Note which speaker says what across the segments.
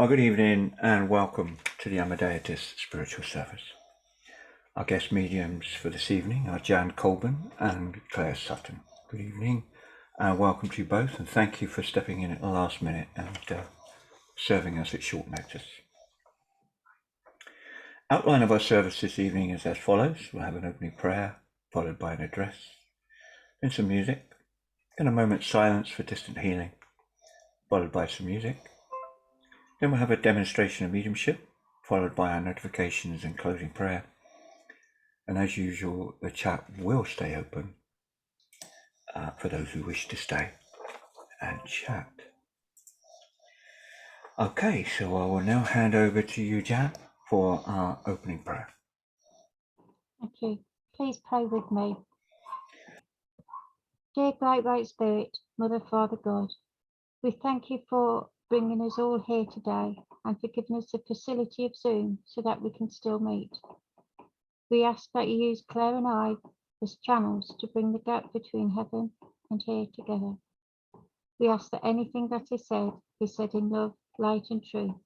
Speaker 1: Good evening and welcome to the Amadeitist Spiritual Service. Our guest mediums for this evening are Jan Colbunn and Claire Sutton. Good evening and welcome to you both, and thank you for stepping in at the last minute and serving us at short notice. Outline of our service this evening is as follows. We'll have an opening prayer followed by an address, then some music, then a moment's silence for distant healing, followed by some music. Then we'll have a demonstration of mediumship, followed by our notifications and closing prayer. And as usual, the chat will stay open for those who wish to stay and chat. Okay, so I will now hand over to you, Jan, for our opening prayer.
Speaker 2: Thank you. Please pray with me. Dear Great White Spirit, Mother, Father, God, we thank you for bringing us all here today and for giving us the facility of Zoom so that we can still meet. We ask that you use Claire and I as channels to bring the gap between heaven and here together. We ask that anything that is said be said in love, light and truth.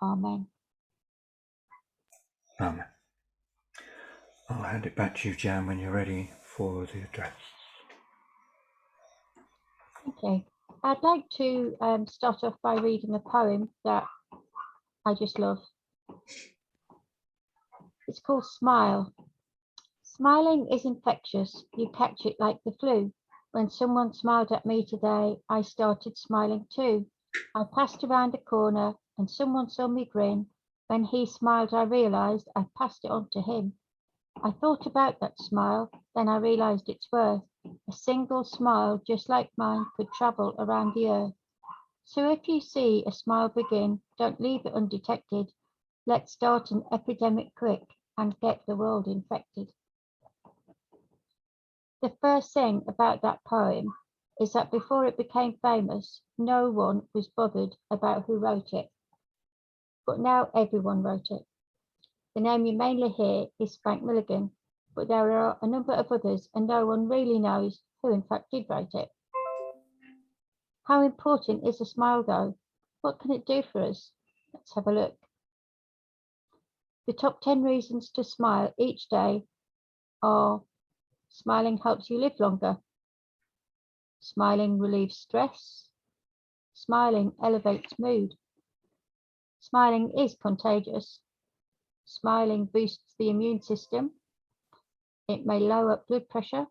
Speaker 2: Amen.
Speaker 1: Amen. I'll hand it back to you, Jan, when you're ready for the address.
Speaker 2: Okay. I'd like to start off by reading a poem that I just love. It's called Smile. Smiling is infectious. You catch it like the flu. When someone smiled at me today, I started smiling too. I passed around a corner and someone saw me grin. When he smiled, I realized I passed it on to him. I thought about that smile, then I realized its worth. A single smile just like mine could travel around the earth. So if you see a smile begin, don't leave it undetected. Let's start an epidemic quick and get the world infected. The first thing about that poem is that before it became famous, no one was bothered about who wrote it. But now everyone wrote it. The name you mainly hear is Frank Milligan, but there are a number of others and no one really knows who in fact did write it. How important is a smile though? What can it do for us? Let's have a look. The top 10 reasons to smile each day are: smiling helps you live longer. Smiling relieves stress. Smiling elevates mood. Smiling is contagious. Smiling boosts the immune system. It may lower blood pressure.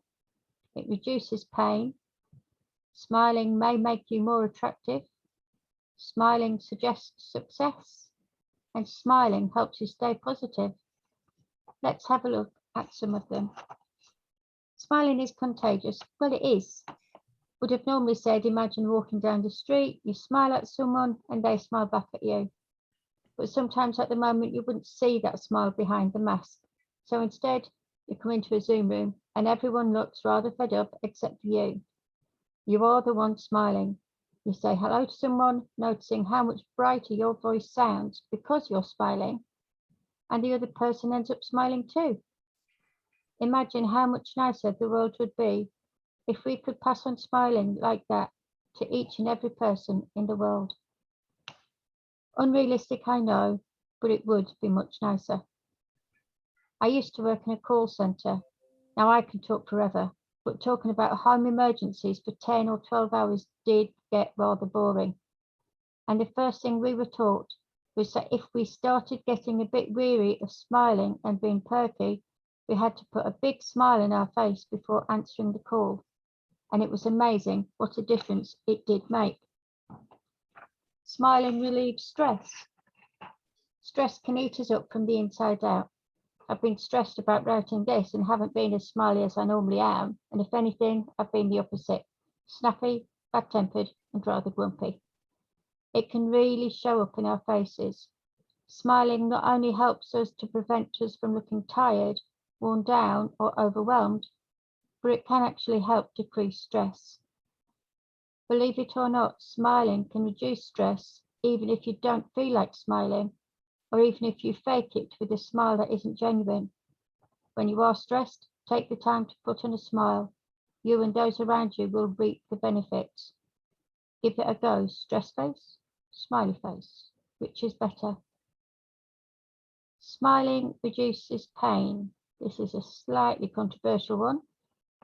Speaker 2: It reduces pain. Smiling may make you more attractive. Smiling suggests success. And smiling helps you stay positive. Let's have a look at some of them. Smiling is contagious. Well, it is. Would have normally said, imagine walking down the street, you smile at someone and they smile back at you. But sometimes at the moment you wouldn't see that smile behind the mask. So instead, you come into a Zoom room and everyone looks rather fed up except for you. You are the one smiling. You say hello to someone, noticing how much brighter your voice sounds because you're smiling, and the other person ends up smiling too. Imagine how much nicer the world would be if we could pass on smiling like that to each and every person in the world. Unrealistic, I know, but it would be much nicer. I used to work in a call centre. Now I can talk forever, but talking about home emergencies for 10 or 12 hours did get rather boring. And the first thing we were taught was that if we started getting a bit weary of smiling and being perky, we had to put a big smile on our face before answering the call. And it was amazing what a difference it did make. Smiling relieves stress. Stress can eat us up from the inside out. I've been stressed about writing this and haven't been as smiley as I normally am. And if anything, I've been the opposite. Snappy, bad-tempered, and rather grumpy. It can really show up in our faces. Smiling not only helps us to prevent us from looking tired, worn down, or overwhelmed, but it can actually help decrease stress. Believe it or not, smiling can reduce stress even if you don't feel like smiling, or even if you fake it with a smile that isn't genuine. When you are stressed, take the time to put on a smile. You and those around you will reap the benefits. Give it a go. Stress face, smiley face. which is better? Smiling reduces pain. This is a slightly controversial one.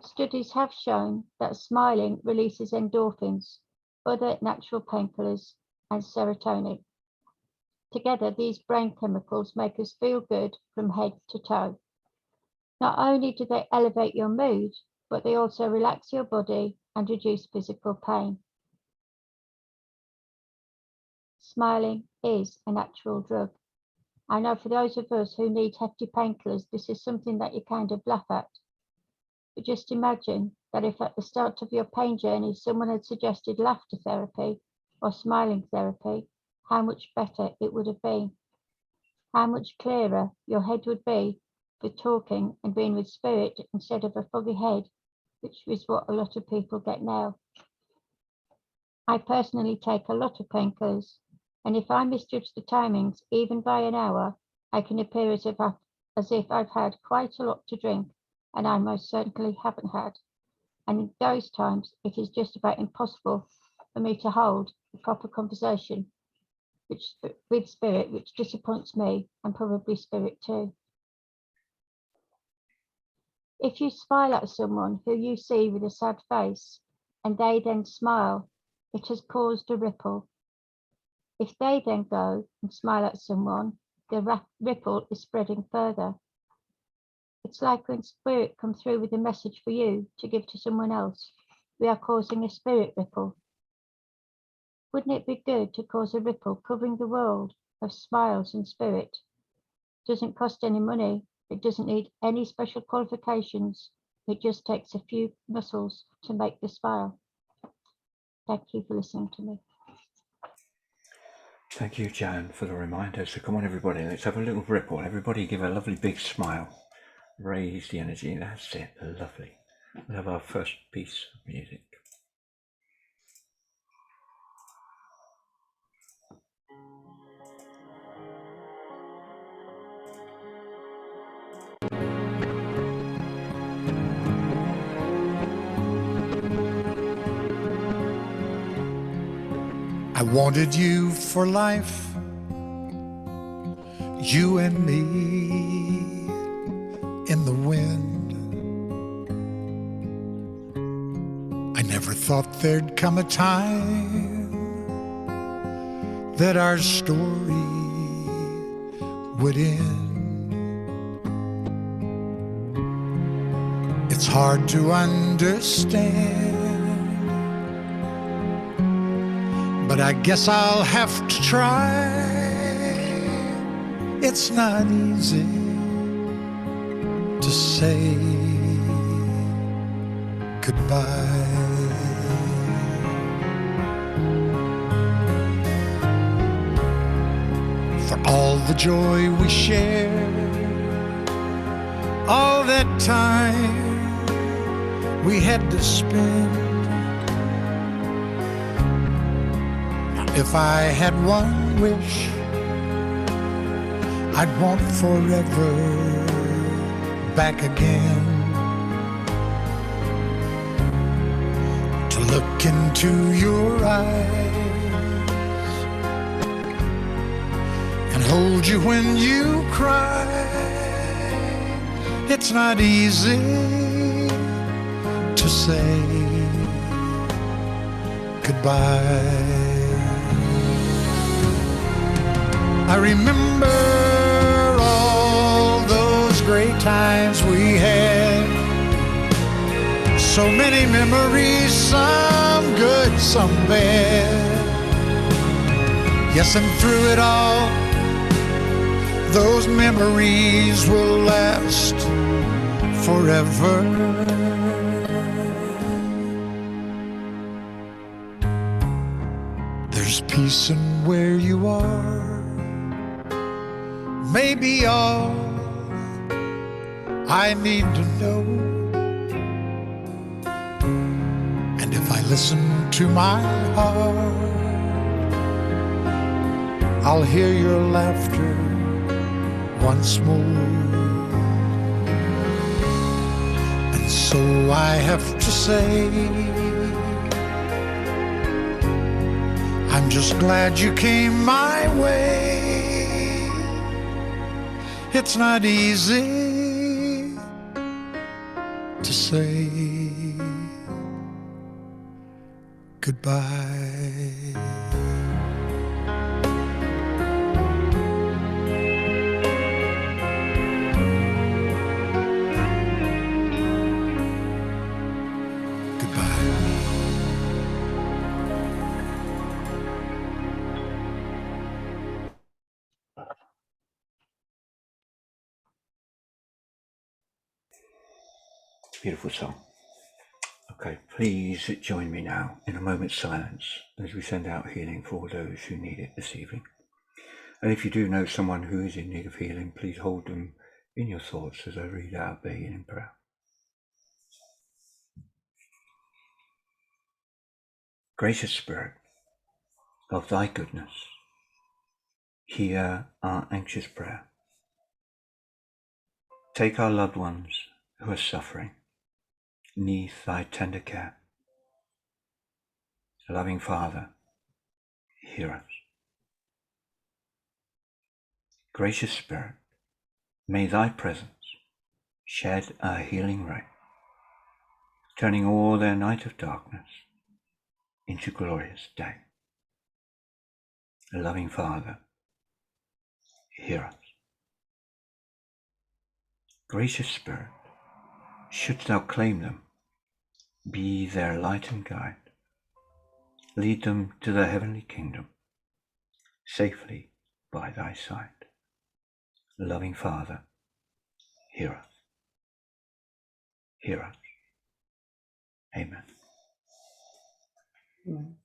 Speaker 2: Studies have shown that smiling releases endorphins, other natural painkillers, and serotonin. Together, these brain chemicals make us feel good from head to toe. Not only do they elevate your mood, but they also relax your body and reduce physical pain. Smiling is a natural drug. I know for those of us who need hefty painkillers, this is something that you kind of laugh at. But just imagine that if at the start of your pain journey, someone had suggested laughter therapy or smiling therapy, how much better it would have been. How much clearer your head would be for talking and being with spirit instead of a foggy head, which is what a lot of people get now. I personally take a lot of painkillers, and if I misjudge the timings, even by an hour, I can appear as if I've had quite a lot to drink, and I most certainly haven't had. And in those times, it is just about impossible for me to hold a proper conversation with spirit, which disappoints me and probably spirit too. If you smile at someone who you see with a sad face and they then smile, it has caused a ripple. If they then go and smile at someone, the ripple is spreading further. It's like when spirit comes through with a message for you to give to someone else. We are causing a spirit ripple. Wouldn't it be good to cause a ripple covering the world of smiles and spirit? It doesn't cost any money. It doesn't need any special qualifications. It just takes a few muscles to make the smile. Thank you for listening to me.
Speaker 1: Thank you, Jan, for the reminder. So come on, everybody, let's have a little ripple. Everybody give a lovely big smile. Raise the energy. That's it. Lovely. We'll have our first piece of music.
Speaker 3: I wanted you for life, you and me in the wind. I never thought there'd come a time that our story would end. It's hard to understand, but I guess I'll have to try. It's not easy to say goodbye. For all the joy we shared, all that time we had to spend. If I had one wish, I'd want forever back again. To look into your eyes and hold you when you cry. It's not easy to say goodbye. I remember all those great times we had. So many memories, some good, some bad. Yes, and through it all, those memories will last forever. There's peace in where you are. Maybe all I need to know. And if I listen to my heart, I'll hear your laughter once more. And so I have to say, I'm just glad you came my way. It's not easy to say goodbye.
Speaker 1: Beautiful song. Okay, please join me now in a moment's silence as we send out healing for all those who need it this evening. And if you do know someone who is in need of healing, please hold them in your thoughts as I read out their healing prayer. Gracious Spirit, of thy goodness, hear our anxious prayer. Take our loved ones who are suffering, neath thy tender care. Loving Father, hear us. Gracious Spirit, may thy presence shed a healing ray, turning all their night of darkness into glorious day. Loving Father, hear us. Gracious Spirit, shouldst thou claim them, be their light and guide. Lead them to the heavenly kingdom, safely by thy side. Loving Father, hear us. Hear us. Amen.
Speaker 2: Amen.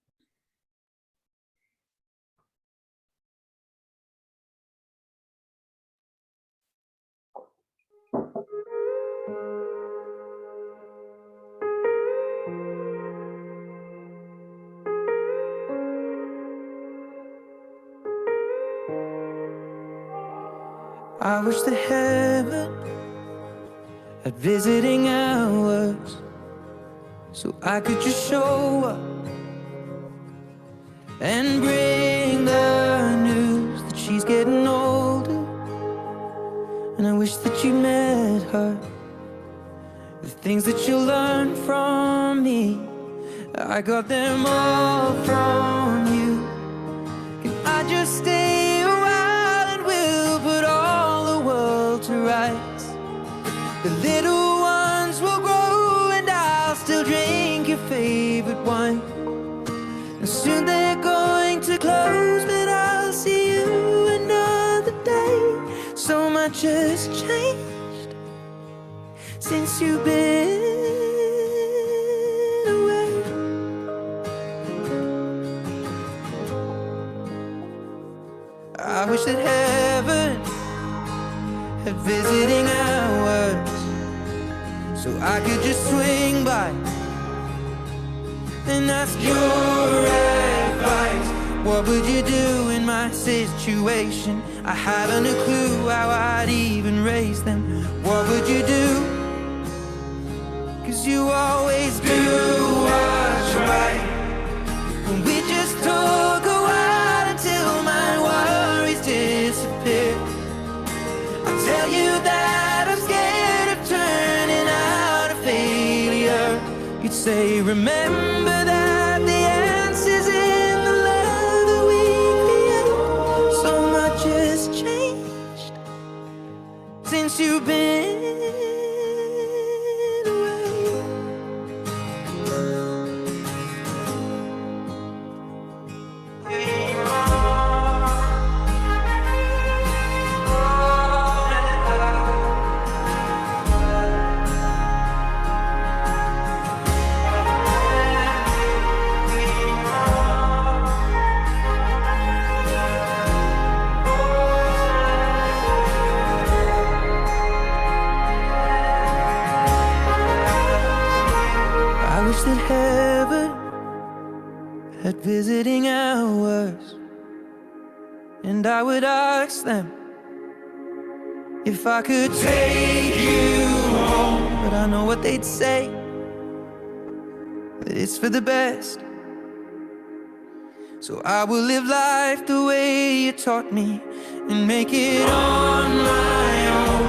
Speaker 4: I wish that heaven had visiting hours, so I could just show up and bring the news that she's getting older. And I wish that you met her, the things that you learned from me, I got them all from you. Can I just stay a while and we'll put all the world to rights? The little ones will grow and I'll still drink your favorite wine. And soon they're going to close, but I'll see you another day. So much has changed since you've been away. I wish that heaven had visiting hours, so I could just swing by and ask your advice. What would you do in my situation? I haven't a clue how I'd even raise them. What would you do? 'Cause you always do what's right. And we just talk a while until my worries disappear. I'll tell you that I'm scared of turning out a failure. You'd say, remember that the answer's in the love that we create. So much has changed since you've been that heaven had visiting hours, and I would ask them if I could take you home. But I know what they'd say, that it's for the best. So I will live life the way you taught me and make it on my own.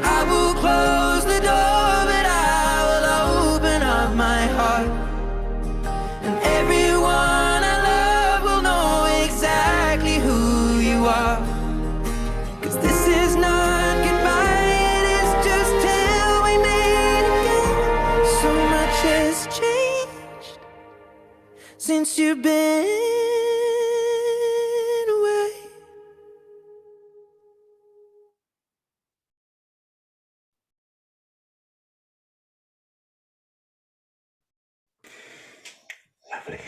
Speaker 4: I will close the door, but I will open up my heart. And everyone I love will know exactly who you are. 'Cause this is not goodbye, it is just till we meet again. So much has changed since you've been away.
Speaker 1: Lovely.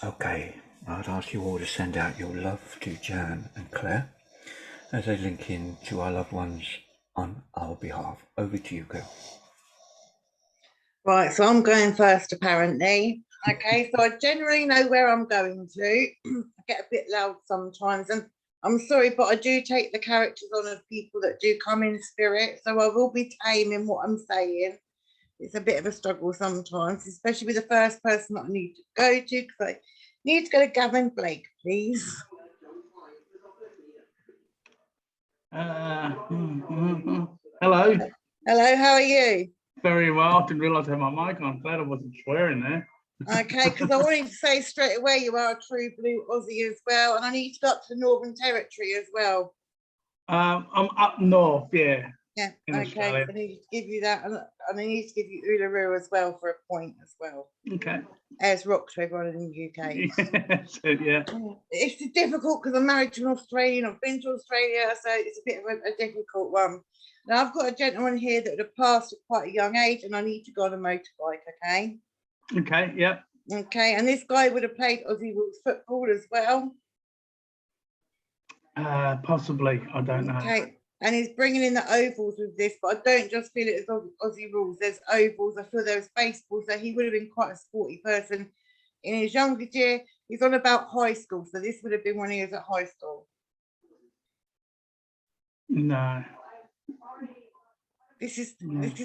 Speaker 1: Okay, I'd ask you all to send out your love to Jan and Claire as they link in to our loved ones on our behalf. Over to you, girl.
Speaker 5: Right, so I'm going first apparently. Okay, so I generally know where I'm going to. I get a bit loud sometimes, and I'm sorry, but I do take the characters on of people that do come in spirit, so I will be tame in what I'm saying. It's a bit of a struggle sometimes, especially with the first person that I need to go to, because I need to go to Gavin Blake, please.
Speaker 6: Hello.
Speaker 5: Hello, how are you?
Speaker 6: Very well. Didn't realise I had my mic on. Glad I wasn't swearing there.
Speaker 5: Okay, because I wanted to say straight away you are a true blue Aussie as well, and I need to go up to the Northern Territory as well.
Speaker 6: I'm up north, yeah.
Speaker 5: Yeah,
Speaker 6: In
Speaker 5: okay,
Speaker 6: Australia.
Speaker 5: I need to give you that, and I need to give you Uluru as well for a point as well.
Speaker 6: Okay.
Speaker 5: As rock to everyone in the UK.
Speaker 6: So, yeah.
Speaker 5: It's difficult because I'm married to an Australian. I've been to Australia, so it's a bit of a difficult one. Now I've got a gentleman here that would have passed at quite a young age, and I need to go on a motorbike. Okay.
Speaker 6: Okay. Yep.
Speaker 5: Okay, and this guy would have played Aussie rules football as well.
Speaker 6: Possibly. I don't know.
Speaker 5: Okay, and he's bringing in the ovals with this, but I don't just feel it as Aussie rules. There's ovals. I feel there's baseball, so he would have been quite a sporty person in his younger year. He's on about high school, so this would have been when he was at high school.
Speaker 6: No.
Speaker 5: This is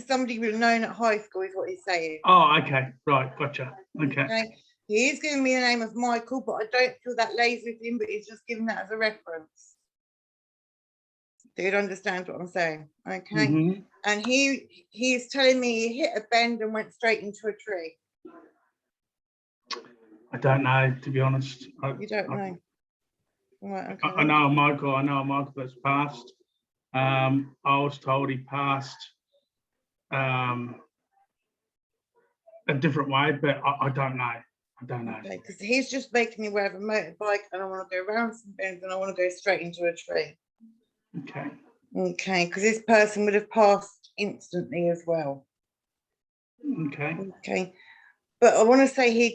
Speaker 5: somebody we've known at high school, is what he's saying.
Speaker 6: Oh, okay. Right. Gotcha. Okay.
Speaker 5: He is giving me the name of Michael, but I don't feel that lays with him, but he's just giving that as a reference. Do you understand what I'm saying? Okay.
Speaker 6: Mm-hmm.
Speaker 5: And he's telling me he hit a bend and went straight into a tree.
Speaker 6: I don't know, to be honest.
Speaker 5: You don't know? Right, okay.
Speaker 6: I know Michael that's passed. I was told he passed a different way, but I don't know. I don't know.
Speaker 5: Okay, because he's just making me wear a motorbike, and I want to go around some bends, and I want to go straight into a tree.
Speaker 6: Okay.
Speaker 5: Okay, because this person would have passed instantly as well.
Speaker 6: Okay.
Speaker 5: Okay, but I want to say he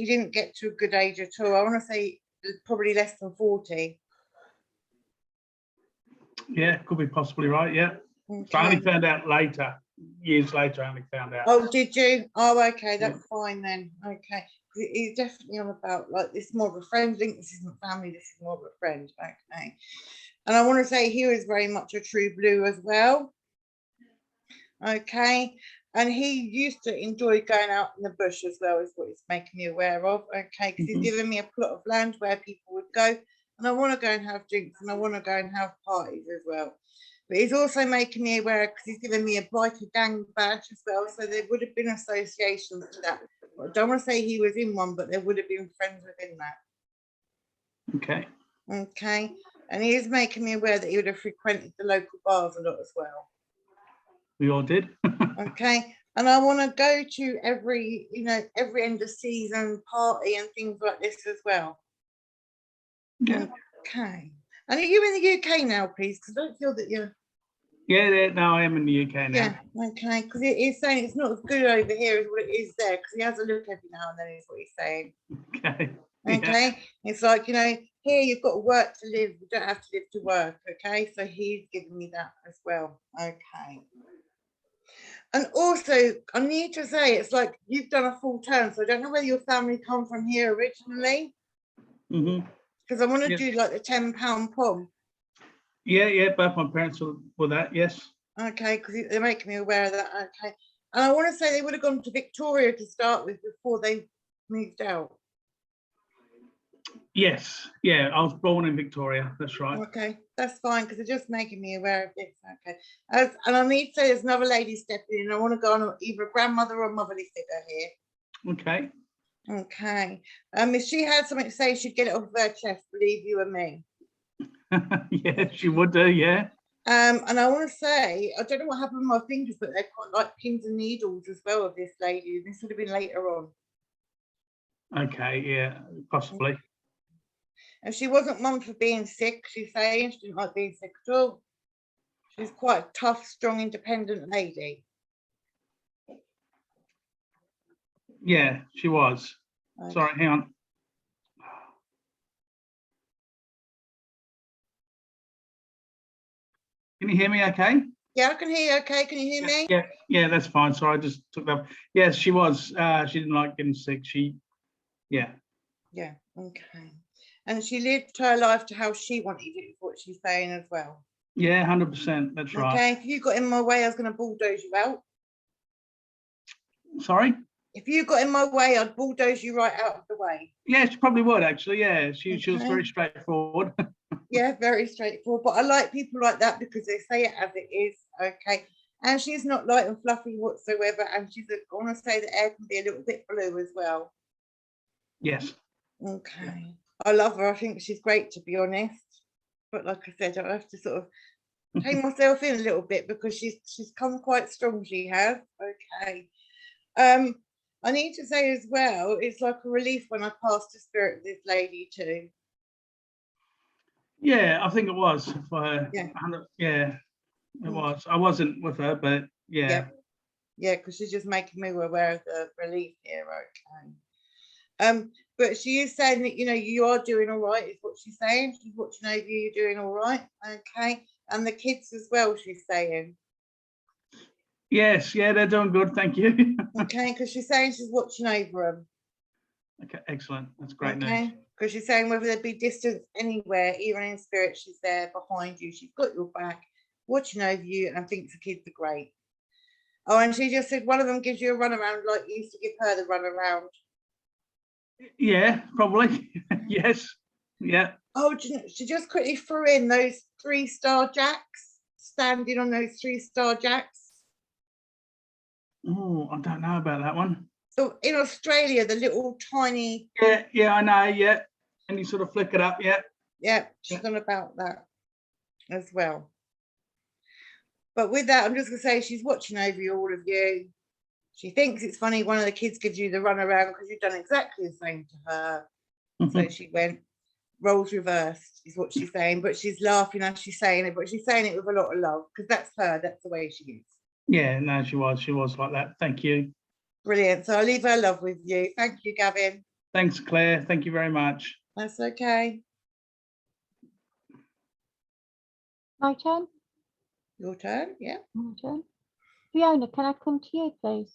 Speaker 5: didn't get to a good age at all. I want to say probably less than 40.
Speaker 6: Yeah, could be possibly right. Yeah.
Speaker 5: Okay.
Speaker 6: So I only found out later, years later. I only found out.
Speaker 5: Oh, did you? Oh, okay, that's fine then. Okay, he's definitely on about like this is more of a friend link. This isn't family. This is more of a friend. Okay, and I want to say he was very much a true blue as well. Okay, and he used to enjoy going out in the bush as well, is what he's making me aware of. Okay, because he's given me a plot of land where people would go, and I want to go and have drinks, and I want to go and have parties as well. But he's also making me aware because he's given me a biker gang badge as well, so there would have been associations to that. I don't want to say he was in one, but there would have been friends within that.
Speaker 6: Okay.
Speaker 5: Okay, and he is making me aware that he would have frequented the local bars a lot as well.
Speaker 6: We all did.
Speaker 5: Okay, and I want to go to every end of season party and things like this as well.
Speaker 6: Yeah.
Speaker 5: Okay, and are you in the UK now, please? Because I don't feel that you're.
Speaker 6: Yeah, no, I am in the UK now.
Speaker 5: Yeah, okay, because he's saying it's not as good over here as what it is there, because he has a look every now and then, is what he's saying.
Speaker 6: Okay.
Speaker 5: Okay, yeah. It's like, here you've got to work to live, you don't have to live to work. Okay, so he's giving me that as well. Okay. And also, I need to say, it's like you've done a full turn, so I don't know whether your family come from here originally.
Speaker 6: Mm-hmm.
Speaker 5: Because I want to do like the £10 pom.
Speaker 6: Yeah, both my parents were that, yes.
Speaker 5: Okay, because they're making me aware of that. Okay, and I want to say they would have gone to Victoria to start with before they moved out.
Speaker 6: Yes, yeah, I was born in Victoria. That's right.
Speaker 5: Okay, that's fine, because they're just making me aware of this. Okay. And I need to say there's another lady stepping in. I want to go on either a grandmother or a motherly figure here.
Speaker 6: Okay.
Speaker 5: Okay. If she had something to say, she'd get it off her chest, believe you and me.
Speaker 6: Yeah, she would do, yeah.
Speaker 5: And I want to say, I don't know what happened with my fingers, but they're quite like pins and needles as well of this lady. This would have been later on.
Speaker 6: Okay, yeah, possibly.
Speaker 5: And she wasn't one for being sick, she's saying. She didn't like being sick at all. She's quite a tough, strong, independent lady.
Speaker 6: Yeah, she was.
Speaker 5: Okay.
Speaker 6: Sorry, hang on. Can you hear me okay?
Speaker 5: Yeah, I can hear you okay. Can you hear me?
Speaker 6: Yeah, that's fine. Sorry, I just took that. Yes, she was. She didn't like getting sick. Yeah.
Speaker 5: Yeah, okay. And she lived her life to how she wanted it, is what she's saying as well.
Speaker 6: Yeah, 100%. That's right.
Speaker 5: Okay, if you got in my way, I was going to bulldoze you out.
Speaker 6: Sorry?
Speaker 5: If you got in my way, I'd bulldoze you right out of the way.
Speaker 6: Yeah, she probably would actually. Yeah, she was
Speaker 5: Okay.
Speaker 6: very straightforward.
Speaker 5: Yeah, very straightforward. But I like people like that because they say it as it is. Okay. And she's not light and fluffy whatsoever. And I want to say the air can be a little bit blue as well.
Speaker 6: Yes.
Speaker 5: Okay. I love her. I think she's great, to be honest. But like I said, I have to sort of take myself in a little bit because she's come quite strong. She has. Okay. I need to say as well, it's like a relief when I passed the spirit of this lady too.
Speaker 6: Yeah, I think it was for her.
Speaker 5: Yeah.
Speaker 6: Yeah, it was. I wasn't with her, but yeah.
Speaker 5: Yeah, because she's just making me aware of the relief here. Okay. But she is saying that, you know, you are doing all right, is what she's saying. She's watching over you, you're doing all right. Okay. And the kids as well, she's saying.
Speaker 6: Yes, yeah, they're doing good. Thank you.
Speaker 5: Okay, because she's saying she's watching over them.
Speaker 6: Okay, excellent. That's great
Speaker 5: Okay,
Speaker 6: news.
Speaker 5: because she's saying whether there be distance anywhere, even in spirit, she's there behind you. She's got your back, watching over you, and thinks the kids are great. Oh, and she just said one of them gives you a runaround like you used to give her the runaround.
Speaker 6: Yeah, probably. Yes. Yeah.
Speaker 5: Oh, she just quickly threw in those 3-star jacks, standing on those 3-star jacks.
Speaker 6: Oh, I don't know about that one.
Speaker 5: So in Australia, the little tiny.
Speaker 6: Yeah, I know. Yeah, and you sort of flick it up. Yeah,
Speaker 5: she's on about that as well. But with that, I'm just gonna say she's watching over you, all of you. She thinks it's funny one of the kids gives you the runaround because you've done exactly the same to her. So she went roles reversed, is what she's saying. But she's laughing as she's saying it, but she's saying it with a lot of love because that's her. That's the way she is.
Speaker 6: Yeah, no, she was like that. Thank you.
Speaker 5: Brilliant. So I'll leave her love with you. Thank you, Gavin.
Speaker 6: Thanks, Claire. Thank you very much.
Speaker 5: That's okay.
Speaker 2: My turn?
Speaker 5: Your turn, yeah.
Speaker 2: My turn. Fiona, can I come to you, please?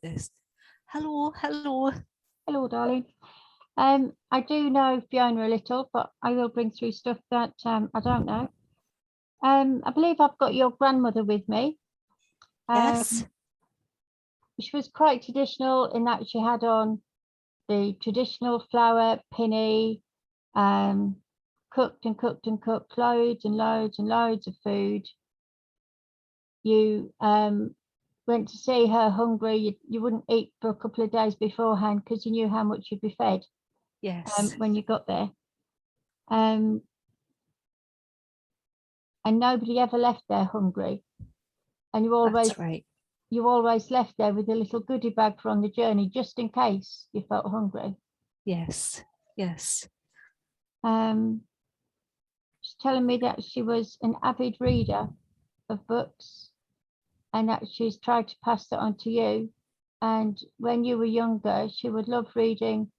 Speaker 7: This. Hello.
Speaker 2: Hello, darling. I do know Fiona a little, but I will bring through stuff that I don't know. I believe I've got your grandmother with me.
Speaker 7: Yes.
Speaker 2: She was quite traditional in that she had on the traditional flower pinny, cooked and cooked and cooked, loads and loads and loads of food. You went to see her hungry, you wouldn't eat for a couple of days beforehand because you knew how much you'd be fed.
Speaker 7: Yes.
Speaker 2: When you got there. And nobody ever left there hungry. And you always,
Speaker 7: That's right.
Speaker 2: you always left there with a little goodie bag for on the journey, just in case you felt hungry.
Speaker 7: Yes.
Speaker 2: She's telling me that she was an avid reader of books and that she's tried to pass that on to you. And when you were younger, she would love reading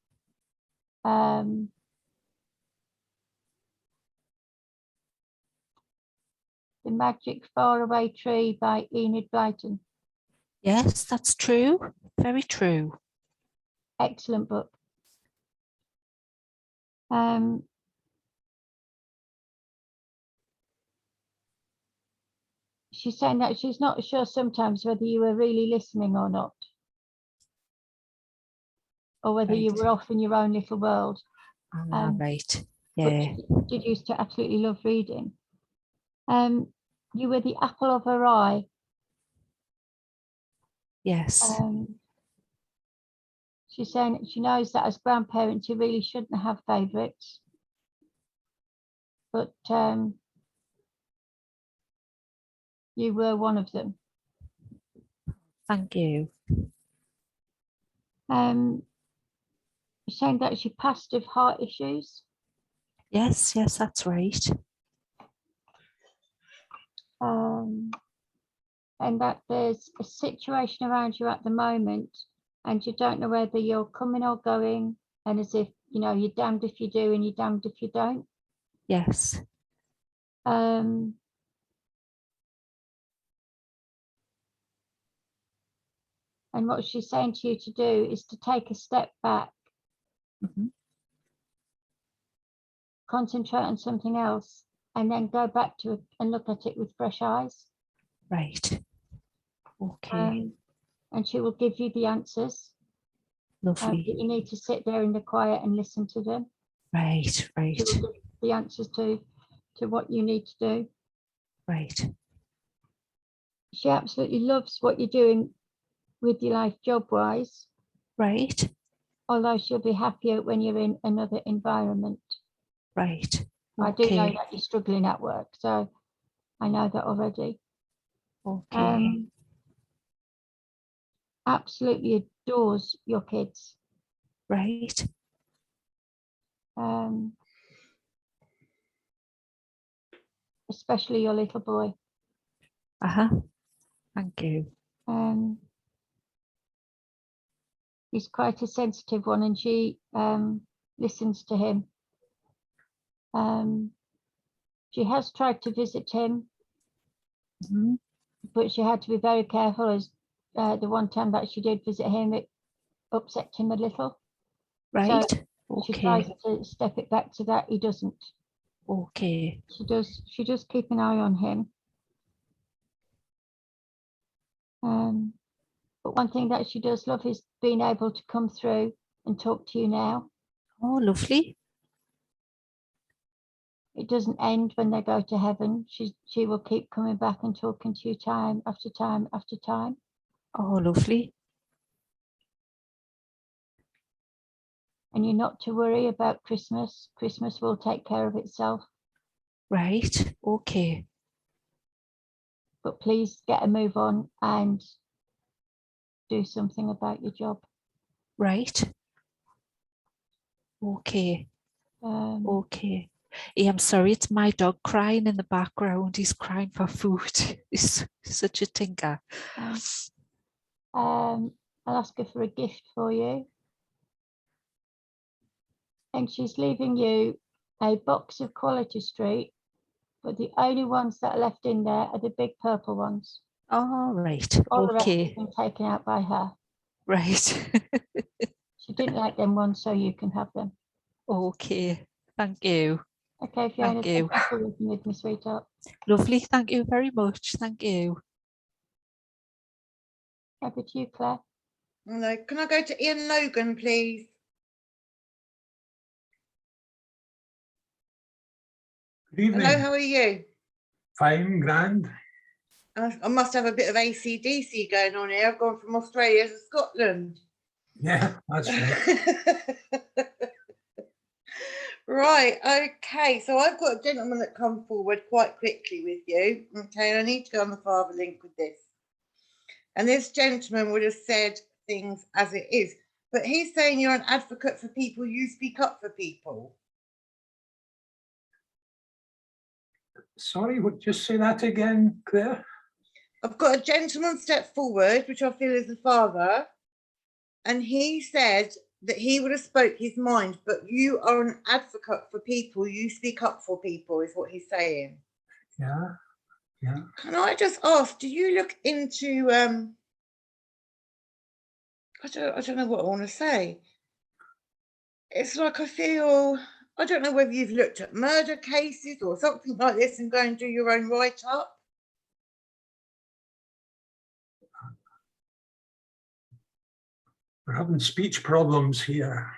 Speaker 2: The Magic Faraway Tree by Enid Blyton.
Speaker 7: Yes, that's true. Very true.
Speaker 2: Excellent book. She's saying that she's not sure sometimes whether you were really listening or not. or whether you
Speaker 7: Right.
Speaker 2: were off in your own little world.
Speaker 7: Right.
Speaker 2: But
Speaker 7: Yeah.
Speaker 2: did used to absolutely love reading. You were the apple of her eye.
Speaker 7: Yes.
Speaker 2: She's saying that she knows that as grandparents, you really shouldn't have favourites. But you were one of them.
Speaker 7: Thank you.
Speaker 2: She's saying that she passed of heart issues.
Speaker 7: Yes, that's right.
Speaker 2: And that there's a situation around you at the moment, and you don't know whether you're coming or going, and as if, you know, you're damned if you do and you're damned if you don't.
Speaker 7: Yes.
Speaker 2: And what she's saying to you to do is to take a step back, concentrate on something else, and then go back to it and look at it with fresh eyes.
Speaker 7: Right. Okay.
Speaker 2: And she will give you the answers.
Speaker 7: Lovely.
Speaker 2: But you need to sit there in the quiet and listen to them.
Speaker 7: Right.
Speaker 2: She will give the answers to what you need to do.
Speaker 7: Right.
Speaker 2: She absolutely loves what you're doing with your life job-wise.
Speaker 7: Right.
Speaker 2: Although she'll be happier when you're in another environment.
Speaker 7: Right.
Speaker 2: I do know that you're struggling at work, so I know that already.
Speaker 7: Okay.
Speaker 2: Absolutely adores your kids.
Speaker 7: Right.
Speaker 2: Especially your little boy.
Speaker 7: Thank you.
Speaker 2: He's quite a sensitive one, and she listens to him. She has tried to visit him, but she had to be very careful, as the one time that she did visit him, it upset him a little.
Speaker 7: Right.
Speaker 2: So she tries to step it back so that he doesn't.
Speaker 7: Okay.
Speaker 2: She does keep an eye on him. But one thing that she does love is being able to come through and talk to you now.
Speaker 7: Oh, lovely.
Speaker 2: It doesn't end when they go to heaven. She will keep coming back and talking to you time after time after time.
Speaker 7: Oh, lovely.
Speaker 2: And you're not to worry about Christmas. Christmas will take care of itself.
Speaker 7: Right. Okay.
Speaker 2: But please get a move on and do something about your job.
Speaker 7: Right. Okay. Okay. Yeah, I'm sorry, it's my dog crying in the background. He's crying for food. He's such a tinker.
Speaker 2: I'll ask her for a gift for you. And she's leaving you a box of Quality Street, but the only ones that are left in there are the big purple ones.
Speaker 7: All right.
Speaker 2: All the rest
Speaker 7: Okay.
Speaker 2: have been taken out by her.
Speaker 7: Right.
Speaker 2: She didn't like them ones, so you can have them.
Speaker 7: Okay. Thank you.
Speaker 2: Okay, Fiona,
Speaker 7: Thank you.
Speaker 2: thank you for working with me, sweetheart.
Speaker 7: Lovely. Thank you very much. Thank you.
Speaker 2: Over to you, Claire.
Speaker 5: No, can I go to Ian Logan, please?
Speaker 8: Good evening.
Speaker 5: Hello, how are you?
Speaker 8: Fine, grand.
Speaker 5: I must have a bit of AC/DC going on here. I've gone from Australia to Scotland.
Speaker 8: Yeah, that's right.
Speaker 5: Right, okay. So I've got a gentleman that come forward quite quickly with you. Okay, and I need to go on the Father link with this. And this gentleman would have said things as it is, but he's saying you're an advocate for people, you speak up for people.
Speaker 8: Sorry, just say that again, Claire.
Speaker 5: I've got a gentleman step forward, which I feel is the father, and he said that he would have spoke his mind, but you are an advocate for people, you speak up for people, is what he's saying.
Speaker 8: Yeah.
Speaker 5: Can I just ask, do you look into I don't know what I want to say. It's like I feel, I don't know whether you've looked at murder cases or something like this and go and do your own write-up.
Speaker 8: We're having speech problems here.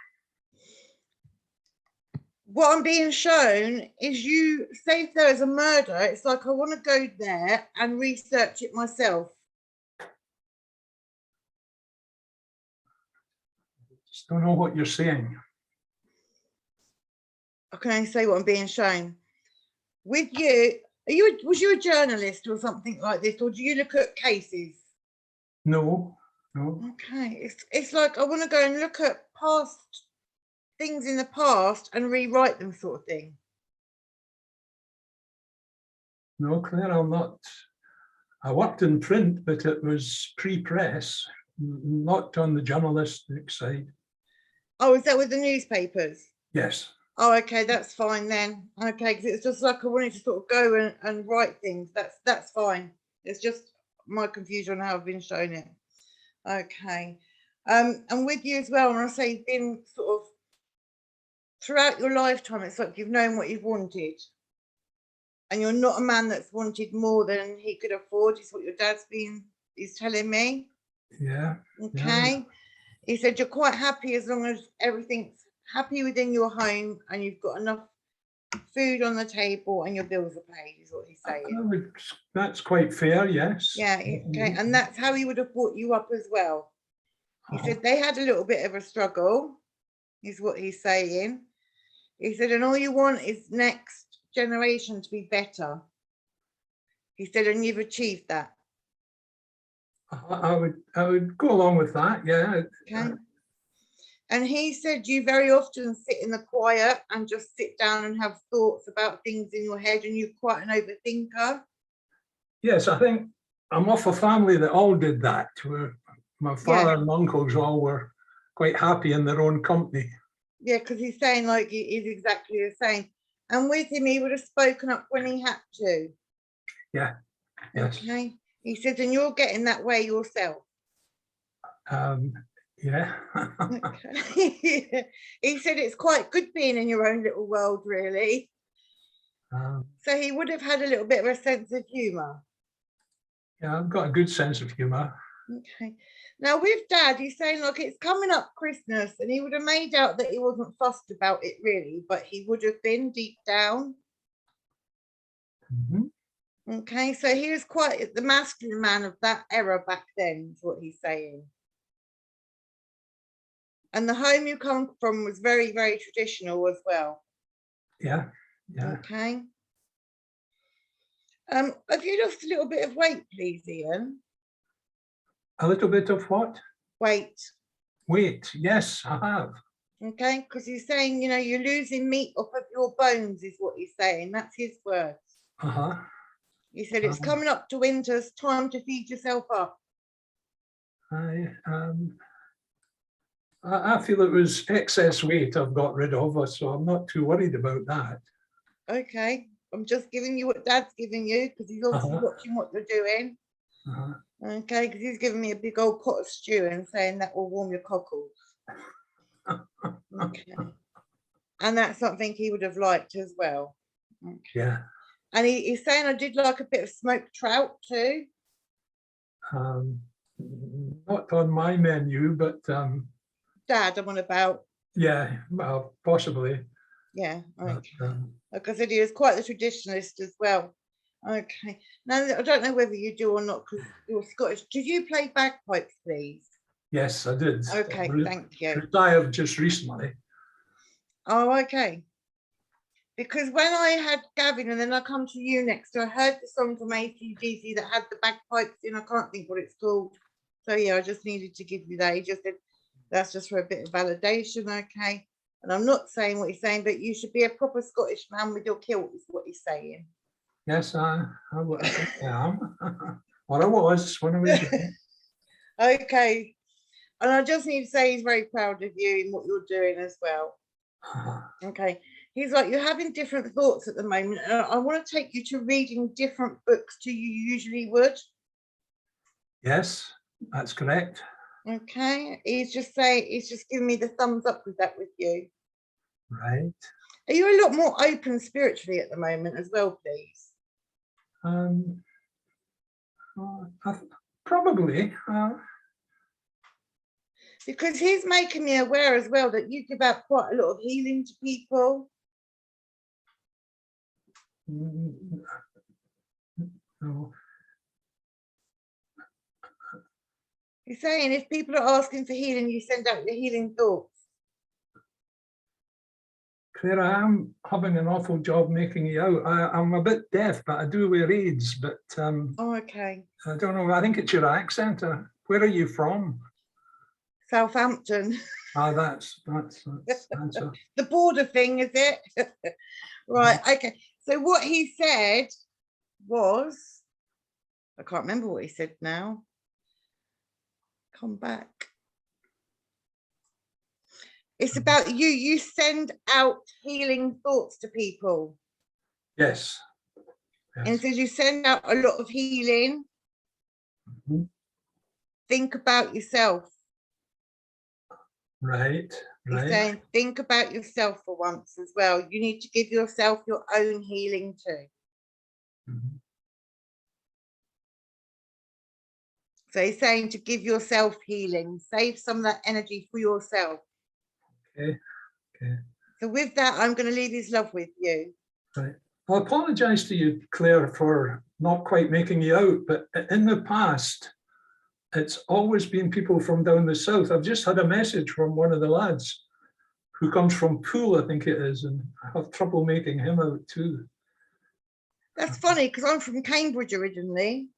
Speaker 5: What I'm being shown is, you say if there is a murder, it's like I want to go there and research it myself.
Speaker 8: Just don't know what you're saying.
Speaker 5: I can only say what I'm being shown. With you, was you a journalist or something like this, or do you look at cases?
Speaker 8: No, no.
Speaker 5: Okay, it's like I want to go and look at past things in the past and rewrite them, sort of thing.
Speaker 8: No, Claire, I'm not. I worked in print, but it was pre-press, not on the journalistic side.
Speaker 5: Oh, is that with the newspapers?
Speaker 8: Yes.
Speaker 5: Oh, okay, that's fine then. Okay, because it's just like I wanted to sort of go and write things. That's fine. It's just my confusion on how I've been shown it. Okay. And with you as well, when I say you've been sort of throughout your lifetime, it's like you've known what you've wanted. And you're not a man that's wanted more than he could afford, is what your dad's is telling me.
Speaker 8: Yeah.
Speaker 5: Okay.
Speaker 8: Yeah.
Speaker 5: He said you're quite happy as long as everything's happy within your home and you've got enough food on the table and your bills are paid, is what he's saying.
Speaker 8: That's quite fair, yes.
Speaker 5: Yeah, okay. And that's how he would have brought you up as well. He said they had a little bit of a struggle, is what he's saying. He said, and all you want is next generation to be better. He said, and you've achieved that.
Speaker 8: I would go along with that, yeah.
Speaker 5: Okay. And he said you very often sit in the quiet and just sit down and have thoughts about things in your head, and you're quite an overthinker.
Speaker 8: Yes, I think I'm of a family that all did that, where my father and uncles all were quite happy in their own company.
Speaker 5: Yeah, because he's saying like he's exactly the same. And with him, he would have spoken up when he had to.
Speaker 8: Yeah, yes.
Speaker 5: Okay. He said, and you're getting that way yourself.
Speaker 8: Yeah.
Speaker 5: Okay. He said it's quite good being in your own little world, really. So he would have had a little bit of a sense of humour.
Speaker 8: Yeah, I've got a good sense of humour.
Speaker 5: Okay. Now with Dad, he's saying, look, it's coming up Christmas, and he would have made out that he wasn't fussed about it really, but he would have been deep down.
Speaker 8: Mm-hmm.
Speaker 5: Okay, so he was quite the masculine man of that era back then, is what he's saying. And the home you come from was very, very traditional as well.
Speaker 8: Yeah, yeah.
Speaker 5: Okay. Have you lost a little bit of weight, please, Ian?
Speaker 8: A little bit of what?
Speaker 5: Weight.
Speaker 8: Weight, yes, I have.
Speaker 5: Okay, because he's saying, you know, you're losing meat off of your bones, is what he's saying. That's his words.
Speaker 8: Uh-huh.
Speaker 5: He said it's coming up to winter, it's time to feed yourself up.
Speaker 8: I feel it was excess weight I've got rid of, so I'm not too worried about that.
Speaker 5: Okay, I'm just giving you what Dad's giving you, because he's obviously watching what you're doing. Okay, because he's giving me a big old pot of stew and saying that will warm your cockles. Okay. And that's something he would have liked as well. Okay.
Speaker 8: Yeah.
Speaker 5: And he's saying I did like a bit of smoked trout too.
Speaker 8: Not on my menu, but
Speaker 5: Dad, I'm on about.
Speaker 8: yeah, well, possibly.
Speaker 5: Yeah, okay. Like I said, he was quite the traditionalist as well. Okay. Now, I don't know whether you do or not, because you're Scottish. Did you play bagpipes, please?
Speaker 8: Yes, I did.
Speaker 5: Okay, thank you.
Speaker 8: Retired just recently.
Speaker 5: Oh, okay. Because when I had Gavin and then I come to you next, I heard the song from AC/DC that had the bagpipes in. I can't think what it's called. So yeah, I just needed to give you that. He just said that's just for a bit of validation, okay? And I'm not saying what he's saying, but you should be a proper Scottish man with your kilt, is what he's saying.
Speaker 8: Yes, I am. Or I was when I was young.
Speaker 5: Okay. And I just need to say he's very proud of you in what you're doing as well. Okay. He's like, you're having different thoughts at the moment, and I want to take you to reading different books to you usually would.
Speaker 8: Yes, that's correct.
Speaker 5: Okay. He's just saying, he's just giving me the thumbs up with that with you.
Speaker 8: Right.
Speaker 5: Are you a lot more open spiritually at the moment as well, please?
Speaker 8: Probably.
Speaker 5: Because he's making me aware as well that you give out quite a lot of healing to people.
Speaker 8: No.
Speaker 5: He's saying if people are asking for healing, you send out your healing thoughts.
Speaker 8: Claire, I am having an awful job making you out. I'm a bit deaf, but I do wear aids. But
Speaker 5: Oh, okay.
Speaker 8: I don't know. I think it's your accent. Where are you from?
Speaker 5: Southampton.
Speaker 8: Ah, that's
Speaker 5: The border thing, is it? Right, okay. So what he said was, I can't remember what he said now. Come back. It's about you. You send out healing thoughts to people.
Speaker 8: Yes.
Speaker 5: And so you send out a lot of healing.
Speaker 8: Mhm.
Speaker 5: Think about yourself.
Speaker 8: Right.
Speaker 5: He's
Speaker 8: Right.
Speaker 5: saying, think about yourself for once as well. You need to give yourself your own healing too.
Speaker 8: Mhm.
Speaker 5: So he's saying to give yourself healing, save some of that energy for yourself.
Speaker 8: Okay. Okay.
Speaker 5: So with that, I'm going to leave his love with you.
Speaker 8: Right. I apologise to you, Claire, for not quite making you out, but in the past, it's always been people from down the south. I've just had a message from one of the lads who comes from Poole, I think it is, and I have trouble making him out too.
Speaker 5: That's funny because I'm from Cambridge originally.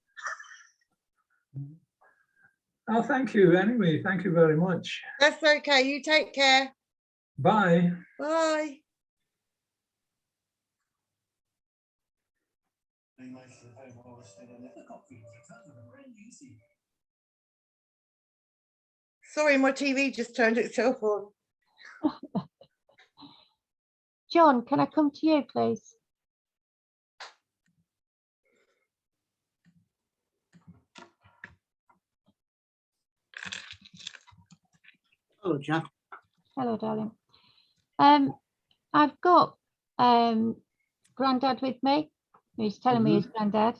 Speaker 8: Oh, thank you. Anyway, thank you very much.
Speaker 5: That's okay. You take care.
Speaker 8: Bye.
Speaker 5: Bye. Sorry, my TV just turned itself on.
Speaker 2: John, can I come to you, please?
Speaker 9: Hello, Jack.
Speaker 2: Hello, darling. I've got Grandad with me. He's telling me his granddad.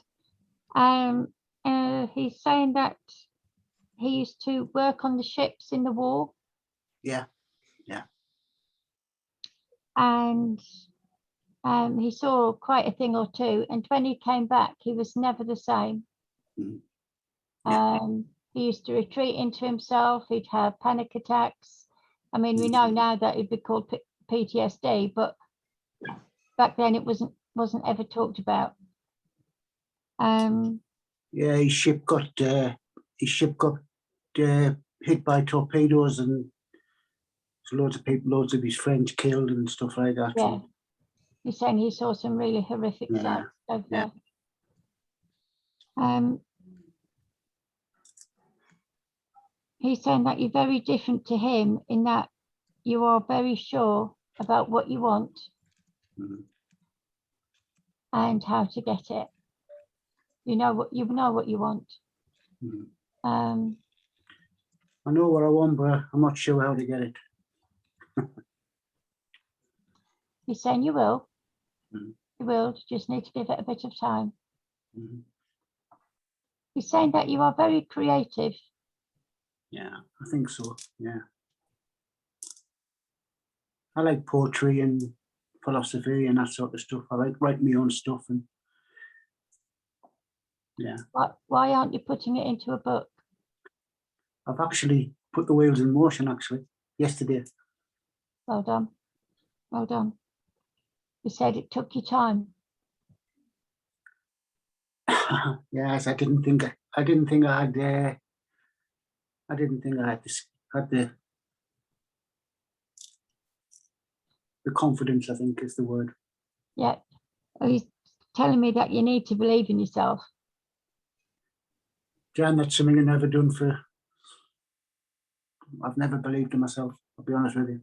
Speaker 2: He's saying that he used to work on the ships in the war.
Speaker 9: Yeah, yeah.
Speaker 2: And he saw quite a thing or two. And when he came back, he was never the same.
Speaker 9: Mm. Yeah.
Speaker 2: He used to retreat into himself. He'd have panic attacks. I mean, we know now that it'd be called PTSD, but back then it wasn't ever talked about.
Speaker 9: Yeah, his ship got hit by torpedoes, and loads of people, loads of his friends killed and stuff like that.
Speaker 2: Yeah, he's saying he saw some really horrific sights over there. He's saying that you're very different to him in that you are very sure about what you want and how to get it. You know what you want.
Speaker 9: I know what I want, but I'm not sure how to get it.
Speaker 2: He's saying you will. You will, just need to give it a bit of time. He's saying that you are very creative.
Speaker 9: Yeah, I think so. Yeah. I like poetry and philosophy and that sort of stuff. I like writing my own stuff, and yeah.
Speaker 2: Why aren't you putting it into a book?
Speaker 9: I've actually put the wheels in motion yesterday.
Speaker 2: Well done. Well done. You said it took you time.
Speaker 9: Yes, I didn't think I had the confidence, I think is the word.
Speaker 2: Yeah. Well, he's telling me that you need to believe in yourself.
Speaker 9: Jan, that's something I've never done I've never believed in myself, I'll be honest with you.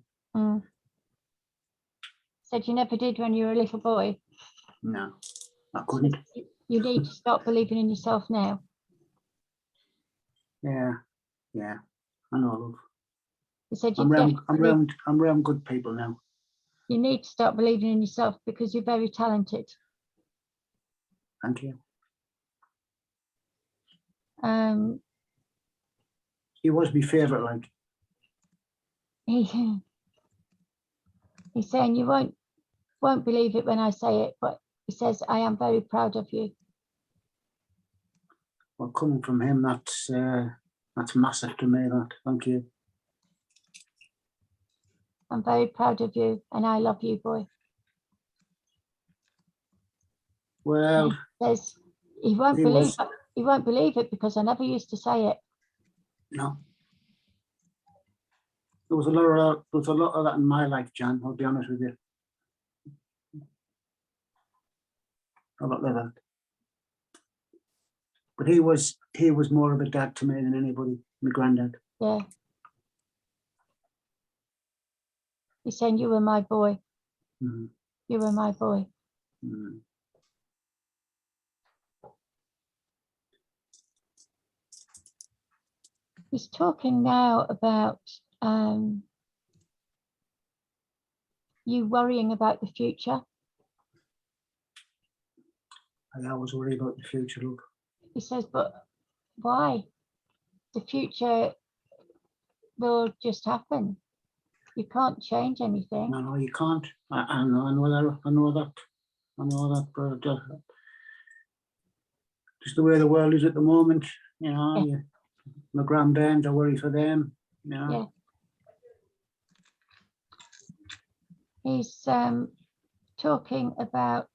Speaker 2: Said you never did when you were a little boy.
Speaker 9: No, I couldn't.
Speaker 2: You need to start believing in yourself now.
Speaker 9: Yeah, I know, love.
Speaker 2: You said
Speaker 9: I'm around good people now.
Speaker 2: You need to start believing in yourself because you're very talented.
Speaker 9: Thank you.
Speaker 2: He
Speaker 9: was my favourite, like.
Speaker 2: he's saying you won't believe it when I say it, but he says, I am very proud of you.
Speaker 9: Well, coming from him, that's massive to me, that. Thank you.
Speaker 2: I'm very proud of you, and I love you, boy.
Speaker 9: Well,
Speaker 2: he says he won't believe it because I never used to say it.
Speaker 9: No. There was a lot of that in my life, Jan, I'll be honest with you. A lot of that. But he was more of a dad to me than anybody, my granddad.
Speaker 2: Yeah. He's saying you were my boy.
Speaker 9: Mm.
Speaker 2: You were my boy.
Speaker 9: Mm.
Speaker 2: He's talking now about you worrying about the future.
Speaker 9: I always worry about the future, look.
Speaker 2: He says, but why? The future will just happen. You can't change anything.
Speaker 9: No, you can't. I know that, but just the way the world is at the moment, you know,
Speaker 2: Yeah.
Speaker 9: My grandparents, I worry for them, you know.
Speaker 2: Yeah. He's talking about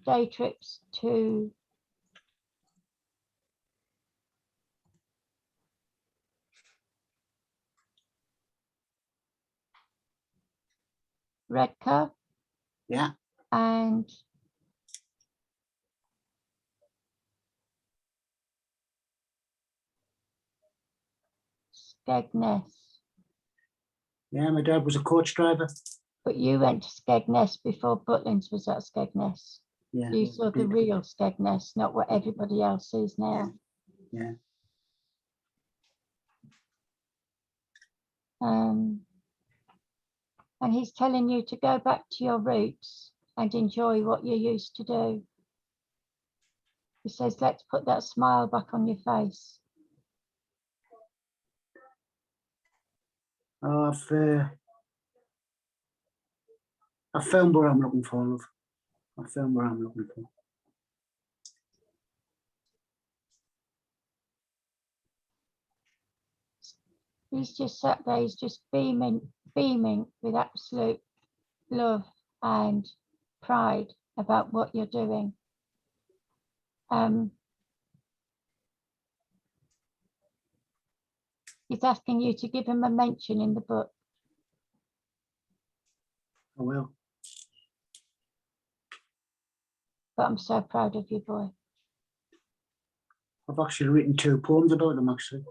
Speaker 2: day trips to Redcar.
Speaker 9: Yeah.
Speaker 2: And Skegness.
Speaker 9: Yeah, my dad was a coach driver.
Speaker 2: But you went to Skegness before Butlins was at Skegness.
Speaker 9: Yeah.
Speaker 2: You saw the real Skegness, not what everybody else sees now.
Speaker 9: Yeah.
Speaker 2: And he's telling you to go back to your roots and enjoy what you used to do. He says, let's put that smile back on your face.
Speaker 9: Oh, I found what I'm looking for, love. I found what I'm looking for.
Speaker 2: He's just sat there, he's just beaming with absolute love and pride about what you're doing. He's asking you to give him a mention in the book.
Speaker 9: I will.
Speaker 2: But I'm so proud of you, boy.
Speaker 9: I've actually written 2 poems about them, actually.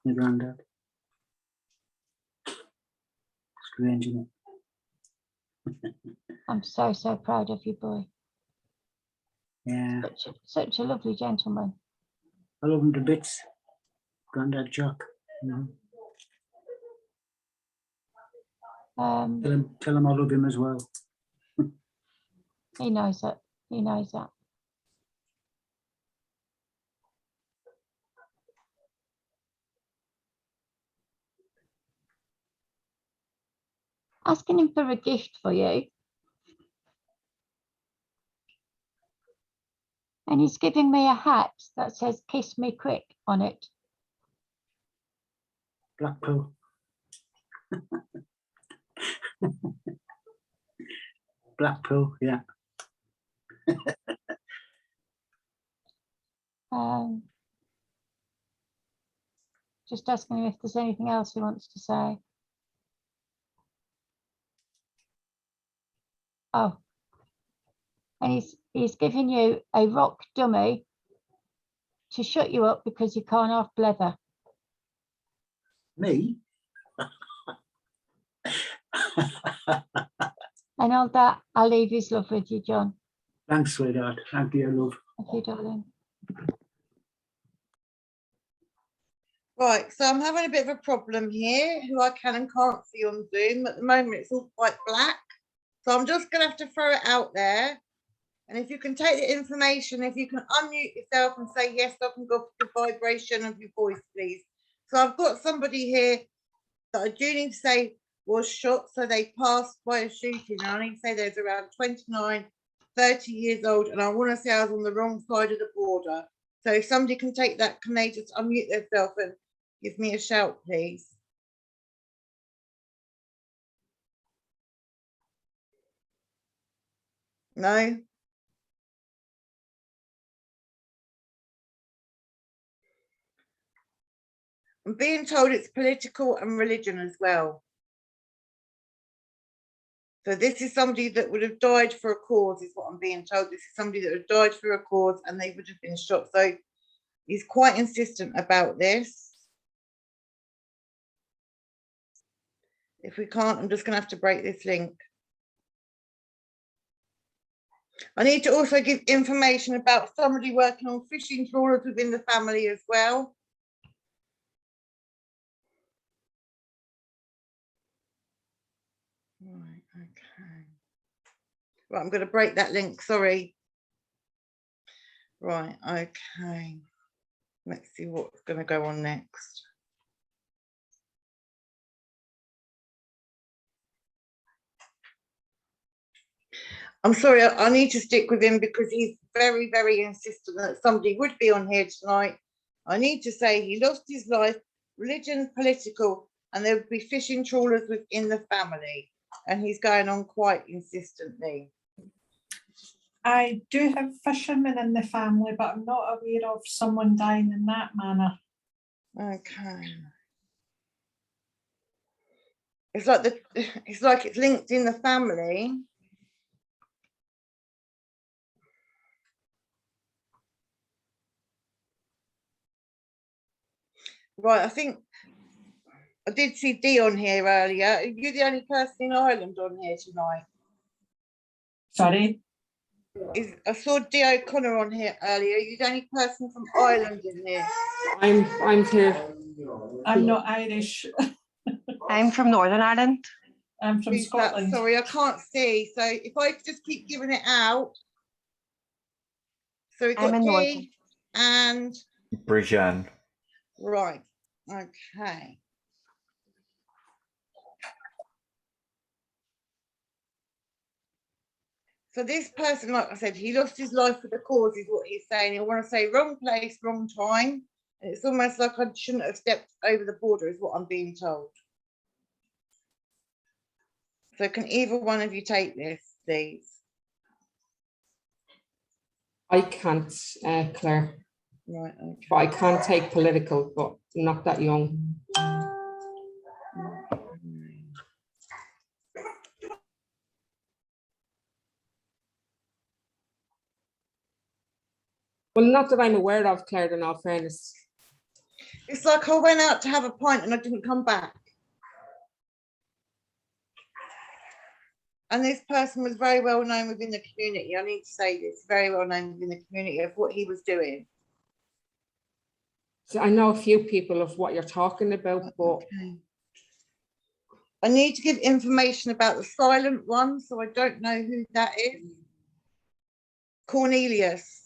Speaker 9: My granddad. Strange, isn't it?
Speaker 2: I'm so proud of you, boy.
Speaker 9: Yeah.
Speaker 2: Such a lovely gentleman.
Speaker 9: I love him to bits. Granddad Jack. You know. Tell him I love him as well.
Speaker 2: He knows that. He knows that. Asking him for a gift for you. And he's giving me a hat that says "Kiss Me Quick" on it.
Speaker 9: Blackpool. Blackpool, yeah.
Speaker 2: Just asking him if there's anything else he wants to say. Oh, and he's giving you a rock dummy to shut you up because you can't have blether.
Speaker 9: Me?
Speaker 2: And all that, I'll leave his love with you, John.
Speaker 9: Thanks, sweetheart. Thank you, love.
Speaker 2: Thank you, darling.
Speaker 5: Right, so I'm having a bit of a problem here, who I can and can't see on Zoom. At the moment, it's all quite black. So I'm just going to have to throw it out there. And if you can take the information, if you can unmute yourself and say, yes, I can go for the vibration of your voice, please. So I've got somebody here that I do need to say was shot, so they passed by a shooting. And I need to say there's around 29, 30 years old, and I want to say I was on the wrong side of the border. So if somebody can take that, can they just unmute themselves and give me a shout, please? No? I'm being told it's political and religion as well. So this is somebody that would have died for a cause, is what I'm being told. This is somebody that would have died for a cause and they would have been shot. So he's quite insistent about this. If we can't, I'm just going to have to break this link. I need to also give information about somebody working on fishing trawlers within the family as well. Right, okay. Right, I'm going to break that link, sorry. Right, okay. Let's see what's going to go on next. I'm sorry, I need to stick with him because he's very, very insistent that somebody would be on here tonight. I need to say he lost his life, religion, political, and there would be fishing trawlers within the family. And he's going on quite insistently.
Speaker 10: I do have fishermen in the family, but I'm not aware of someone dying in that manner.
Speaker 5: Okay. It's like it's linked in the family. Right, I think I did see Dee on here earlier. Are you the only person in Ireland on here tonight?
Speaker 10: Sorry?
Speaker 5: I saw Dee O'Connor on here earlier. Are you the only person from Ireland in here?
Speaker 11: I'm here.
Speaker 10: I'm not Irish.
Speaker 11: I'm from Northern Ireland.
Speaker 10: I'm from Scotland.
Speaker 5: Sorry, I can't see. So if I just keep giving it out. So we've got Dee and
Speaker 1: Brijan.
Speaker 5: Right, okay. So this person, like I said, he lost his life for the cause, is what he's saying. He'll want to say wrong place, wrong time. And it's almost like I shouldn't have stepped over the border, is what I'm being told. So can either one of you take this, please?
Speaker 11: I can't, Claire.
Speaker 5: Right, okay.
Speaker 11: But I can't take political, but not that young. Well, not that I'm aware of, Claire, in all fairness.
Speaker 5: It's like I went out to have a pint and I didn't come back. And this person was very well known within the community. I need to say this, very well known within the community of what he was doing.
Speaker 11: So I know a few people of what you're talking about, but
Speaker 5: okay. I need to give information about the silent one, so I don't know who that is. Cornelius.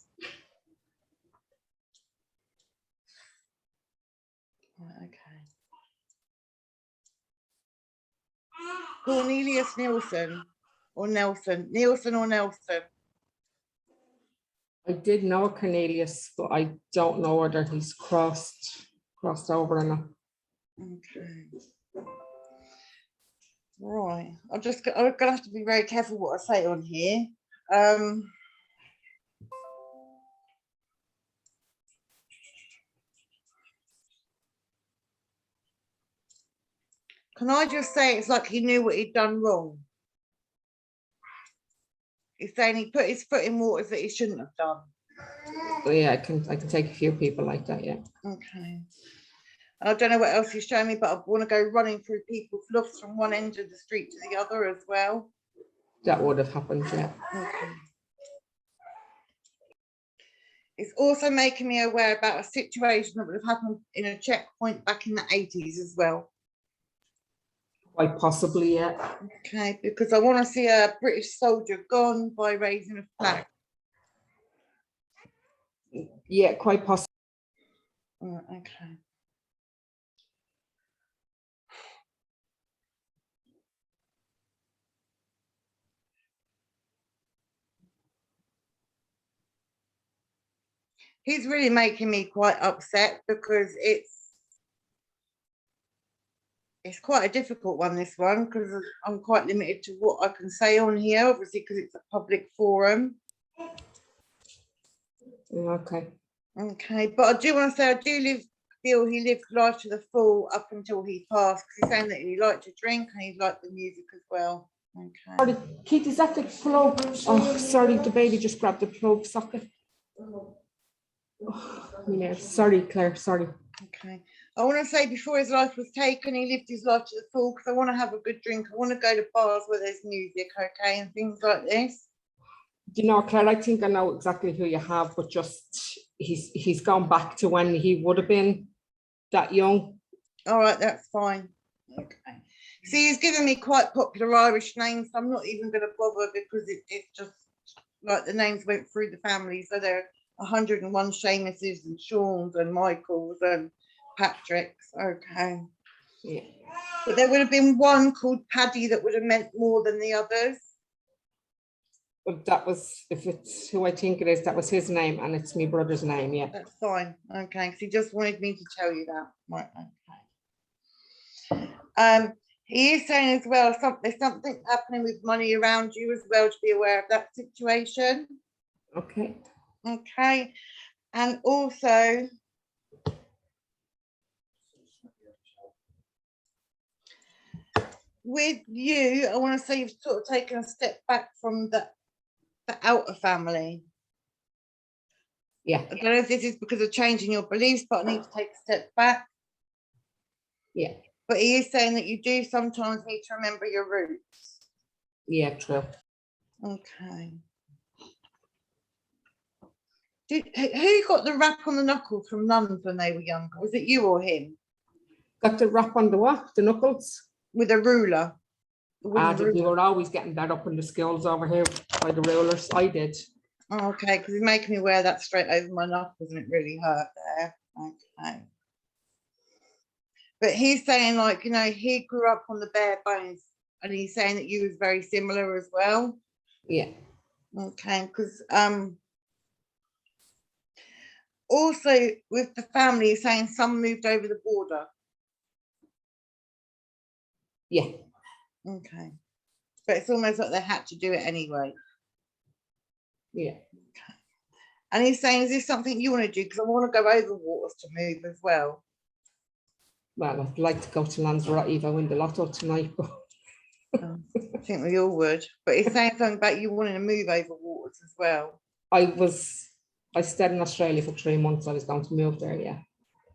Speaker 5: Okay. Cornelius Nielsen or Nelson. Nielsen or Nelson.
Speaker 11: I did know Cornelius, but I don't know whether he's crossed over or not.
Speaker 5: Okay. Right. I'm gonna have to be very careful what I say on here. Can I just say it's like he knew what he'd done wrong? He's saying he put his foot in waters that he shouldn't have done.
Speaker 11: So yeah, I can take a few people like that, yeah.
Speaker 5: Okay. I don't know what else he's showing me, but I want to go running through people's loofs from one end of the street to the other as well.
Speaker 11: That would have happened, yeah.
Speaker 5: Okay. It's also making me aware about a situation that would have happened in a checkpoint back in the 80s as well.
Speaker 11: Quite possibly, yeah.
Speaker 5: Okay, because I want to see a British soldier gone by raising a flag.
Speaker 11: Yeah, quite possible.
Speaker 5: Okay. he's really making me quite upset because it's quite a difficult one, this one, because I'm quite limited to what I can say on here, obviously, because it's a public forum.
Speaker 11: Okay.
Speaker 5: Okay, but I do want to say I do feel he lived life to the full up until he passed, because he's saying that he liked to drink and he liked the music as well. Okay.
Speaker 11: Sorry, Keith, is that the plug? Oh, sorry, the baby just grabbed the plug socket. Oh, yeah, sorry, Claire, sorry.
Speaker 5: Okay. I want to say before his life was taken, he lived his life to the full, because I want to have a good drink. I want to go to bars where there's music, okay, and things like this.
Speaker 11: You know, Claire, I think I know exactly who you have, but just he's gone back to when he would have been that young.
Speaker 5: All right, that's fine. Okay. See, he's given me quite popular Irish names, so I'm not even going to bother, because it's just like the names went through the family. So there are 101 Seamuses and Seans and Michaels and Patricks. Okay.
Speaker 11: Yeah.
Speaker 5: But there would have been one called Paddy that would have meant more than the others.
Speaker 11: But that was, if it's who I think it is, that was his name, and it's my brother's name, yeah.
Speaker 5: That's fine. Okay, because he just wanted me to tell you that. Right, okay. He is saying as well, there's something happening with money around you as well, to be aware of that situation.
Speaker 11: Okay.
Speaker 5: Okay. And also, with you, I want to say you've sort of taken a step back from the outer family.
Speaker 11: Yeah.
Speaker 5: I don't know if this is because of changing your beliefs, but I need to take a step back.
Speaker 11: Yeah.
Speaker 5: But he is saying that you do sometimes need to remember your roots.
Speaker 11: Yeah, true.
Speaker 5: Okay. Who got the rap on the knuckles from nuns when they were younger? Was it you or him?
Speaker 11: Got the rap on the what? The knuckles?
Speaker 5: With a ruler.
Speaker 11: We were always getting that up in the schools over here by the rulers. I did.
Speaker 5: Oh, okay, because he's making me wear that straight over my knuckles and it really hurt there. Okay. But he's saying, like, you know, he grew up on the bare bones, and he's saying that you was very similar as well.
Speaker 11: Yeah.
Speaker 5: Okay, because also with the family, he's saying some moved over the border.
Speaker 11: Yeah.
Speaker 5: Okay. But it's almost like they had to do it anyway.
Speaker 11: Yeah.
Speaker 5: Okay. And he's saying, is this something you want to do? Because I want to go over waters to move as well.
Speaker 11: Well, I'd like to go to Lanzarote if I win the lotto tonight. But
Speaker 5: I think we all would. But he's saying something about you wanting to move over waters as well.
Speaker 11: I stayed in Australia for 3 months. I was going to move there, yeah.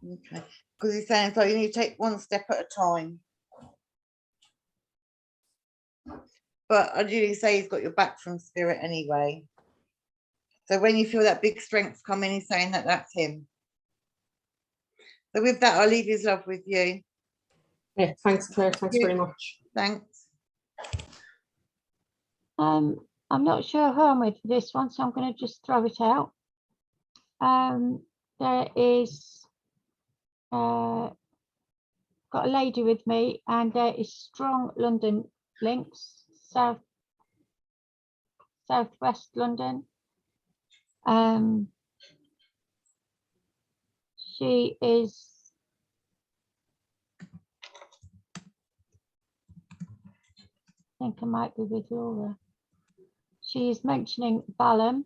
Speaker 5: Okay. Because he's saying, so you need to take one step at a time. But I do say he's got your back from spirit anyway. So when you feel that big strength come in, he's saying that that's him. So with that, I'll leave his love with you.
Speaker 11: Yeah, thanks, Claire. Thanks very much.
Speaker 5: Thanks.
Speaker 2: I'm not sure who I'm with for this one, so I'm going to just throw it out. There is got a lady with me, and there is strong London links, southwest London. She is I think I might be with Laura. She is mentioning Balaam.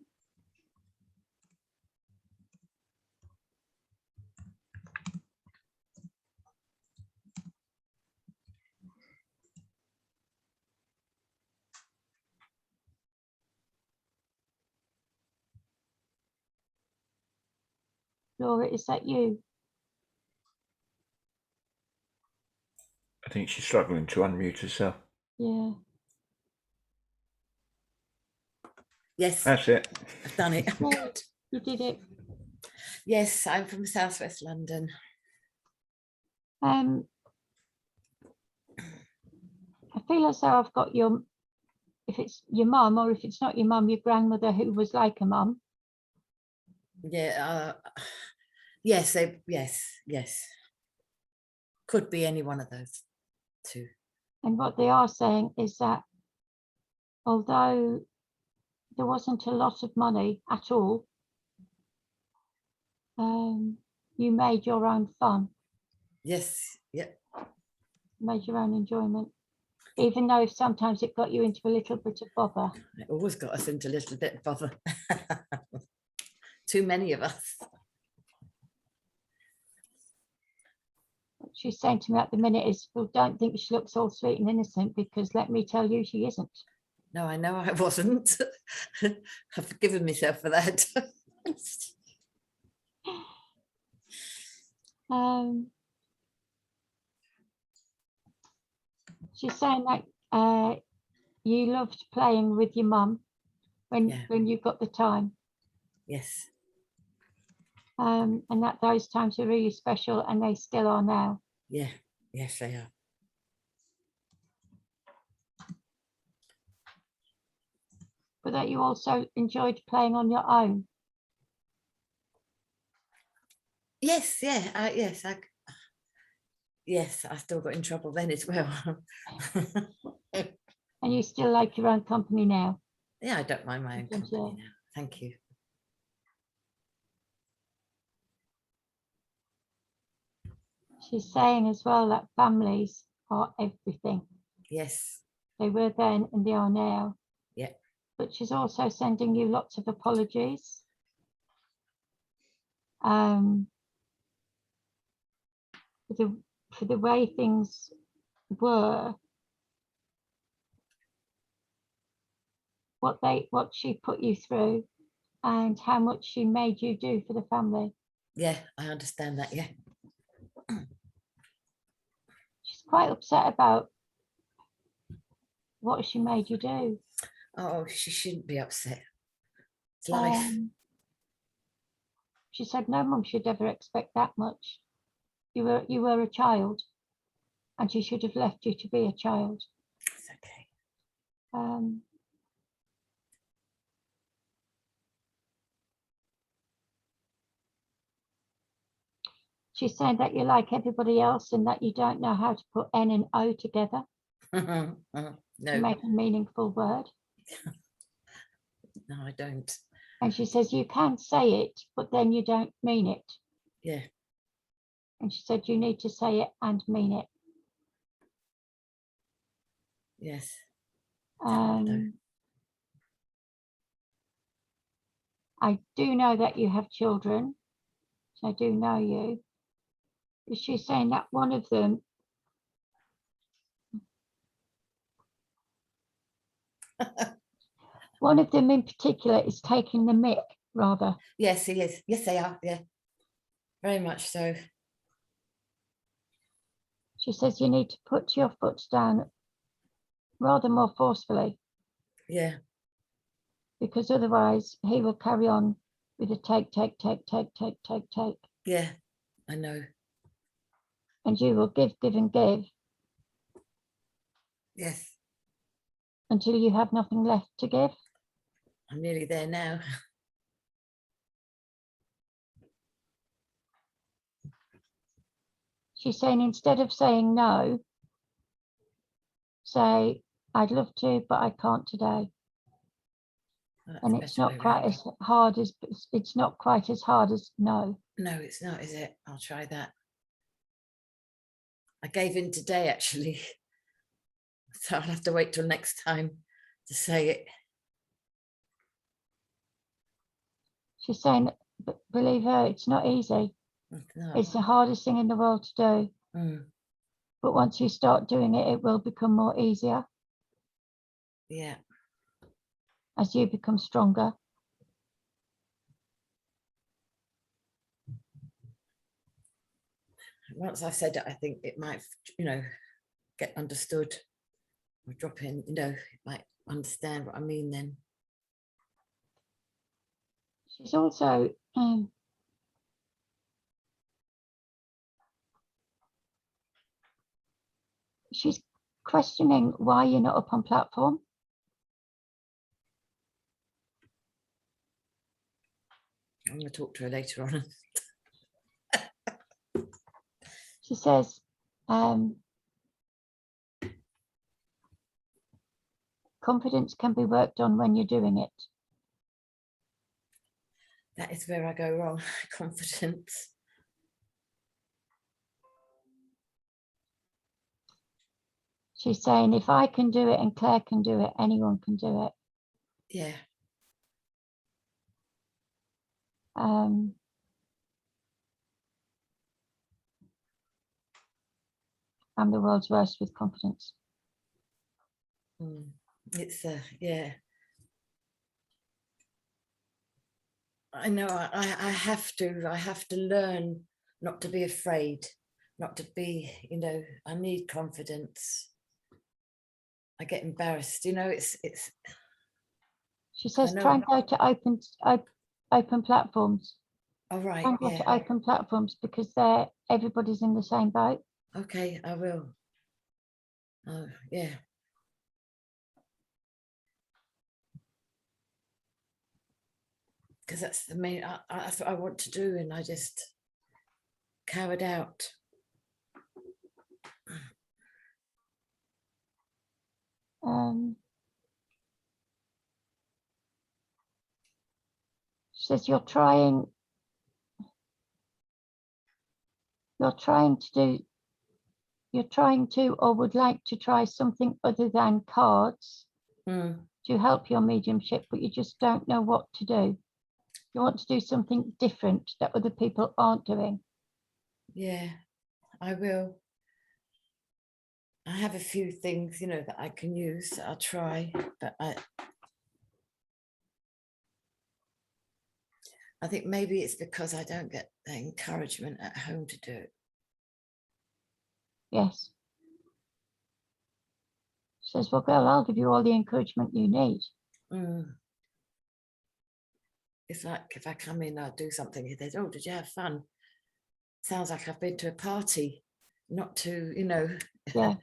Speaker 2: Laura, is that you?
Speaker 1: I think she's struggling to unmute herself.
Speaker 2: Yeah.
Speaker 12: Yes.
Speaker 1: That's it.
Speaker 12: I've done it.
Speaker 2: You did it.
Speaker 12: Yes, I'm from Southwest London.
Speaker 2: I feel as though I've got your, if it's your mum or if it's not your mum, your grandmother who was like a mum.
Speaker 12: Yeah. Yes. Yes. Could be any one of those two.
Speaker 2: And what they are saying is that although there wasn't a lot of money at all, You made your own fun,
Speaker 12: Yes, yeah,
Speaker 2: made your own enjoyment, even though sometimes it got you into a little bit of bother.
Speaker 12: it always got us into a little bit of bother. Too many of us.
Speaker 2: What she's saying to me at the minute is, well, don't think she looks all sweet and innocent, because let me tell you, she isn't.
Speaker 12: No, I know I wasn't. I've forgiven myself for that.
Speaker 2: She's saying that you loved playing with your mum when you got the time,
Speaker 12: Yes,
Speaker 2: and that those times were really special, and they still are now.
Speaker 12: yeah, yes, they are.
Speaker 2: But that you also enjoyed playing on your own.
Speaker 12: Yes, yeah, yes, I still got in trouble then as well.
Speaker 2: And you still like your own company now.
Speaker 12: Yeah, I don't mind my own
Speaker 2: Sometimes,
Speaker 12: company
Speaker 2: yeah.
Speaker 12: now. Thank you.
Speaker 2: She's saying as well that families are everything.
Speaker 12: Yes,
Speaker 2: They were then and they are now.
Speaker 12: yeah,
Speaker 2: But she's also sending you lots of apologies. For the way things were, what she put you through, and how much she made you do for the family.
Speaker 12: yeah, I understand that, yeah.
Speaker 2: She's quite upset about what she made you do.
Speaker 12: Oh, she shouldn't be upset. It's life.
Speaker 2: She said no mum should ever expect that much. You were a child, and she should have left you to be a child.
Speaker 12: It's okay.
Speaker 2: She's saying that you're like everybody else, and that you don't know how to put N and O together
Speaker 12: No,
Speaker 2: to make a meaningful word.
Speaker 12: no, I don't.
Speaker 2: And she says you can say it, but then you don't mean it.
Speaker 12: Yeah,
Speaker 2: And she said you need to say it and mean it.
Speaker 12: yes.
Speaker 2: I do know that you have children. So I do know you. But she's saying that one of them in particular is taking the mick, rather.
Speaker 12: Yes, he is. Yes, they are. Yeah, very much so.
Speaker 2: She says you need to put your foot down rather more forcefully.
Speaker 12: Yeah.
Speaker 2: Because otherwise he will carry on with a take.
Speaker 12: Yeah, I know.
Speaker 2: And you will give and give.
Speaker 12: Yes.
Speaker 2: Until you have nothing left to give.
Speaker 12: I'm nearly there now.
Speaker 2: She's saying instead of saying no, say, I'd love to, but I can't today. And it's not quite as hard as no.
Speaker 12: No, it's not, is it? I'll try that. I gave in today, actually. So I'll have to wait till next time to say it.
Speaker 2: She's saying, believe her, it's not easy. It's the hardest thing in the world to do. But once you start doing it, it will become more easier.
Speaker 12: Yeah.
Speaker 2: As you become stronger.
Speaker 12: Once I've said it, I think it might, get understood. Or drop in, it might understand what I mean then.
Speaker 2: She's also she's questioning why you're not up on platform.
Speaker 12: I'm going to talk to her later on.
Speaker 2: She says, confidence can be worked on when you're doing it.
Speaker 12: That is where I go wrong. Confidence.
Speaker 2: She's saying, if I can do it and Claire can do it, anyone can do it.
Speaker 12: Yeah.
Speaker 2: I'm the world's worst with confidence.
Speaker 12: It's yeah. I know I have to learn not to be afraid, not to be, you know, I need confidence. I get embarrassed, you know, it's.
Speaker 2: She says, try and go to open platforms.
Speaker 12: All right.
Speaker 2: Try and go to open platforms because everybody's in the same boat.
Speaker 12: Okay, I will. Oh, yeah. Because that's the main, that's what I want to do, and I just cowered out.
Speaker 2: She says, you're trying to or would like to try something other than cards to help your mediumship, but you just don't know what to do. You want to do something different that other people aren't doing.
Speaker 12: Yeah, I will. I have a few things, you know, that I can use. I'll try, but I think maybe it's because I don't get the encouragement at home to do it.
Speaker 2: Yes. She says, well, girl, I'll give you all the encouragement you need.
Speaker 12: It's like if I come in, I'll do something. He says, oh, did you have fun? Sounds like I've been to a party, not to, you know.
Speaker 2: Yeah.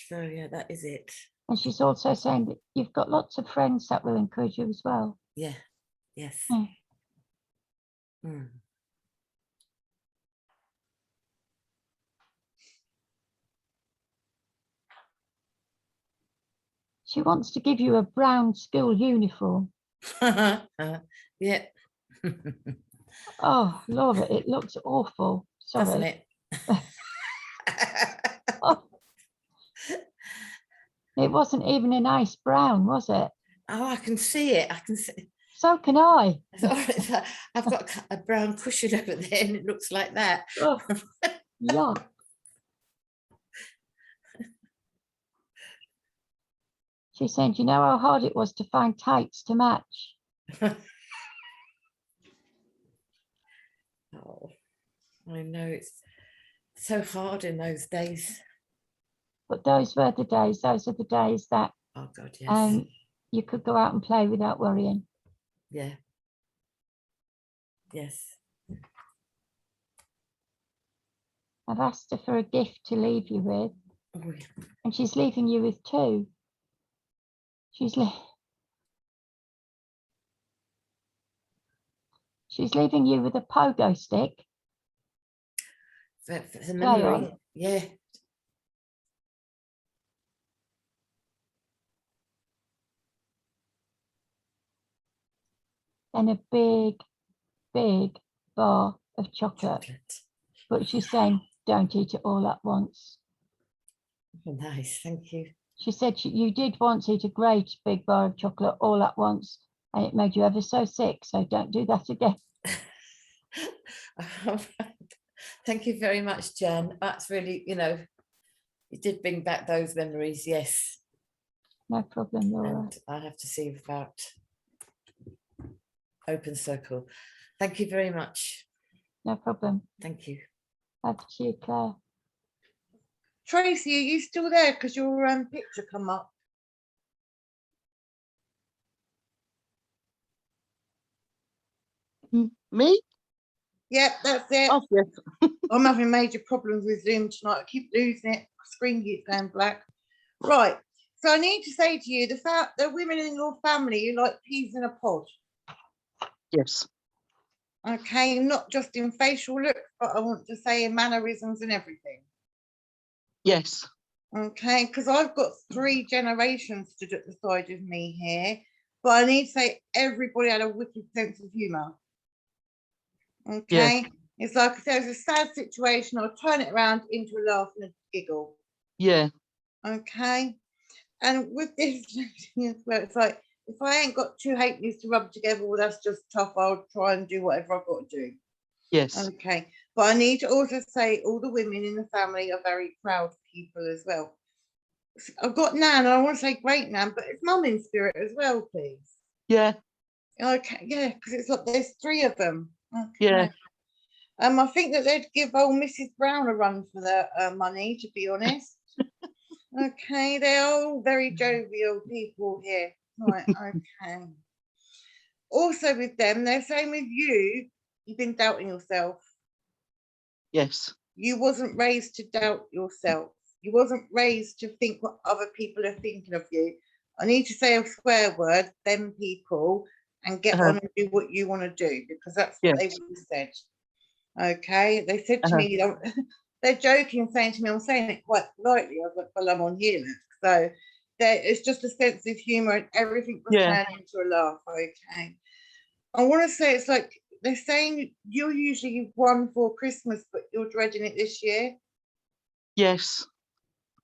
Speaker 12: So, yeah, that is it.
Speaker 2: And she's also saying that you've got lots of friends that will encourage you as well.
Speaker 12: Yeah. Yes.
Speaker 2: She wants to give you a brown school uniform.
Speaker 12: Yeah.
Speaker 2: Oh, Laura, it looks awful. Sorry.
Speaker 12: Doesn't it?
Speaker 2: Oh. It wasn't even a nice brown, was it?
Speaker 12: Oh, I can see it. I can see.
Speaker 2: So can I.
Speaker 12: I've got a brown cushion over there and it looks like that.
Speaker 2: Oh, yeah. She's saying, do you know how hard it was to find tights to match?
Speaker 12: Oh, I know, it's so hard in those days.
Speaker 2: But those were the days. Those are the days that
Speaker 12: oh God, yes.
Speaker 2: You could go out and play without worrying.
Speaker 12: Yeah. Yes.
Speaker 2: I've asked her for a gift to leave you with.
Speaker 12: Oh, yeah.
Speaker 2: And she's leaving you with two. She's leaving you with a pogo stick.
Speaker 12: For the memory. Yeah.
Speaker 2: And a big, big bar of chocolate. But she's saying, don't eat it all at once.
Speaker 12: Oh, nice, thank you.
Speaker 2: She said you did once eat a great big bar of chocolate all at once, and it made you ever so sick, so don't do that again.
Speaker 12: Thank you very much, Jan. That's really, you know, you did bring back those memories, yes.
Speaker 2: No problem, Laura.
Speaker 12: And I have to see about Open Circle. Thank you very much.
Speaker 2: No problem.
Speaker 12: Thank you.
Speaker 2: Over to you, Claire.
Speaker 5: Tracy, are you still there? Because your picture come up.
Speaker 13: Me?
Speaker 5: Yep, that's it.
Speaker 13: Oh, yes.
Speaker 5: I'm having major problems with Zoom tonight. I keep losing it. Screen keeps going black. Right. So I need to say to you, the women in your family, you like peas in a pod.
Speaker 13: Yes.
Speaker 5: Okay, not just in facial looks, but I want to say in mannerisms and everything.
Speaker 13: Yes.
Speaker 5: Okay, because I've got 3 generations stood at the side of me here. but I need to say everybody had a wicked sense of humour. Okay, it's like if there's a sad situation, I'll turn it around into a laugh and a giggle.
Speaker 13: Yeah.
Speaker 5: Okay, and with this, it's like if I ain't got two halfpennies to rub together, well, that's just tough. I'll try and do whatever I've got to do.
Speaker 13: Yes.
Speaker 5: Okay, but I need to also say all the women in the family are very proud people as well. I've got Nan, and I want to say great Nan, but it's Mum in spirit as well, please.
Speaker 13: Yeah.
Speaker 5: Okay, yeah, because it's like there's three of them. Okay.
Speaker 13: Yeah.
Speaker 5: I think that they'd give old Mrs. Brown a run for their money, to be honest. Okay, they're all very jovial people here. Right, okay. Also with them, they're saying with you, you've been doubting yourself.
Speaker 13: Yes.
Speaker 5: You wasn't raised to doubt yourself. You wasn't raised to think what other people are thinking of you. I need to say a swear word, them people, and get on and do what you want to do, because that's what they would have said. Okay, they said to me, they're joking, saying to me, I'm saying it quite lightly. I was like, well, I'm on here now. So it's just a sense of humour, and everything was turned into a laugh. Okay, I want to say it's like they're saying you're usually one for Christmas, but you're dreading it this year.
Speaker 13: Yes.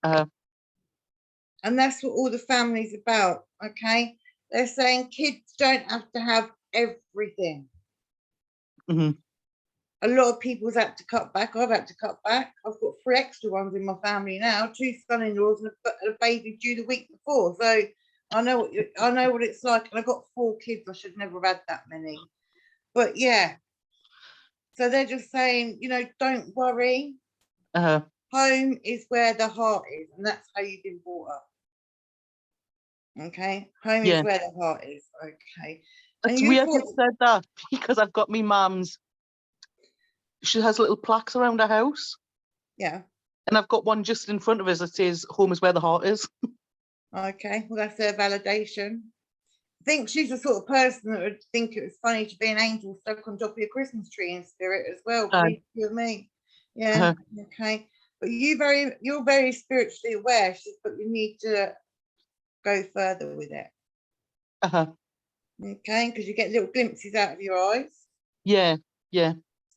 Speaker 5: And that's what all the family's about. Okay, they're saying kids don't have to have everything.
Speaker 13: Mm-hmm.
Speaker 5: A lot of people's had to cut back. I've had to cut back. I've got 3 extra ones in my family now, 2 son-in-laws and a baby due the week before. So I know what it's like. And I've got 4 kids. I should never have had that many. But yeah. So they're just saying, don't worry. Home is where the heart is, and that's how you've been brought up. Okay, home is where the heart is. Okay.
Speaker 13: It's weird you said that, because I've got me mum's. She has little plaques around her house.
Speaker 5: Yeah.
Speaker 13: And I've got one just in front of us that says, home is where the heart is. Okay,
Speaker 5: well, that's their validation. I think she's the sort of person that would think it was funny to be an angel stuck on top of your Christmas tree in spirit as well. Believe you me. Yeah. Okay. But you're very spiritually aware, but you need to go further with it. Okay, because you get little glimpses out of your eyes.
Speaker 13: Yeah.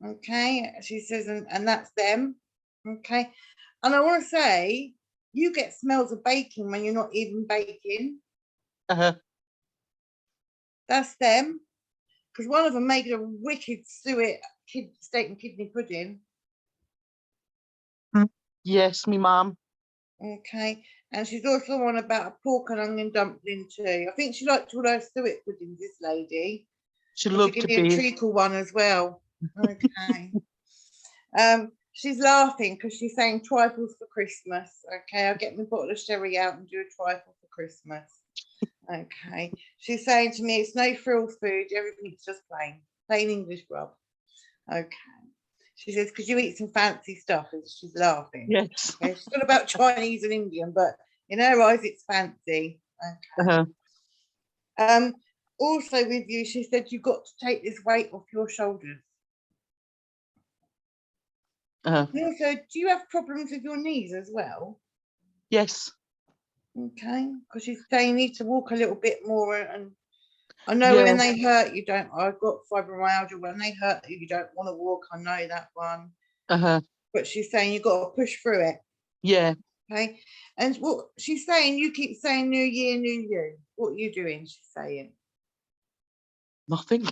Speaker 5: Okay, she says, and that's them. Okay, and I want to say, you get smells of baking when you're not even baking. That's them, because one of them made a wicked suet steak and kidney pudding.
Speaker 13: Yes, me mum.
Speaker 5: Okay, and she's also on about a pork and onion dumpling too. I think she liked all those suet puddings, this lady.
Speaker 13: She loved to
Speaker 5: be a treacle one as well. Okay. She's laughing because she's saying trifles for Christmas. Okay, I'll get my bottle of sherry out and do a trifle for Christmas. Okay, she's saying to me, it's no frills food, everything's just plain English rub. Okay, she says, because you eat some fancy stuff, and she's laughing.
Speaker 13: Yes.
Speaker 5: Okay? She's not about Chinese and Indian, but in her eyes, it's fancy. Okay. Also with you, she said, you've got to take this weight off your shoulders. Also, do you have problems with your knees as well?
Speaker 13: Yes.
Speaker 5: Okay, because she's saying you need to walk a little bit more, and I know when they hurt you don't. I've got fibromyalgia. When they hurt you, you don't want to walk. I know that one. But she's saying you've got to push through it.
Speaker 13: Yeah.
Speaker 5: Okay, and what she's saying, you keep saying New Year, New You. What are you doing? She's saying
Speaker 13: nothing.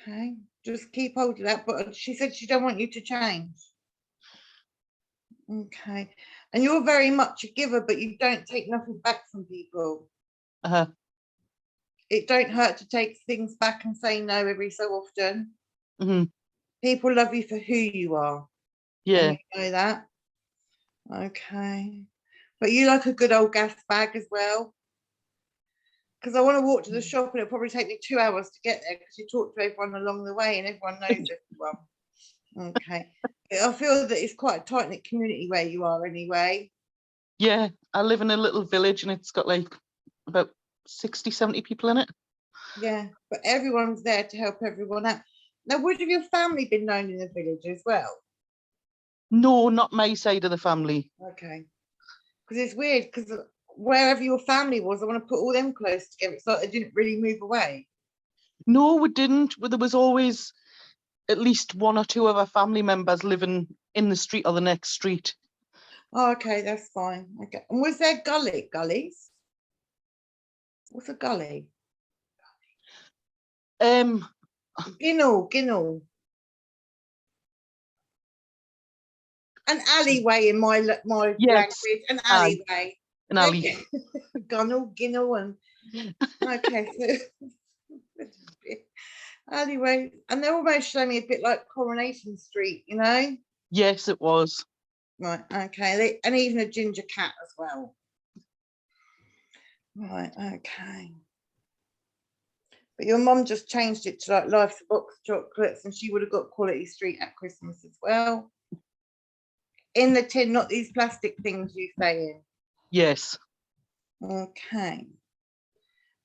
Speaker 5: Okay, just keep hold of that. But she said she don't want you to change. Okay, and you're very much a giver, but you don't take nothing back from people. It don't hurt to take things back and say no every so often. People love you for who you are.
Speaker 13: Yeah.
Speaker 5: And you know that. Okay, but you like a good old gas bag as well. Because I want to walk to the shop, and it'll probably take me 2 hours to get there, because you talk to everyone along the way and everyone knows everyone. Okay. I feel that it's quite a tight-knit community where you are anyway.
Speaker 13: Yeah, I live in a little village and it's got like about 60, 70 people in it.
Speaker 5: Yeah, but everyone's there to help everyone out. Now, would have your family been known in the village as well?
Speaker 13: No, not my side of the family.
Speaker 5: Okay. Because it's weird, because wherever your family was, I want to put all them close together. It's like they didn't really move away.
Speaker 13: No, we didn't. There was always at least one or two of our family members living in the street or the next street.
Speaker 5: Oh, okay, that's fine. Okay. And was there gullies? What's a gully? Ginnel. An alleyway in my
Speaker 13: Yes,
Speaker 5: language. An alleyway.
Speaker 13: an alley.
Speaker 5: Ginnel, and okay. So alleyway, and they're almost showing me a bit like Coronation Street, you know?
Speaker 13: Yes, it was.
Speaker 5: Right. Okay, and even a ginger cat as well. Right. Okay. But your mum just changed it to like Life's a Box of Chocolates, and she would have got Quality Street at Christmas as well. In the tin, not these plastic things you say in.
Speaker 13: Yes.
Speaker 5: Okay.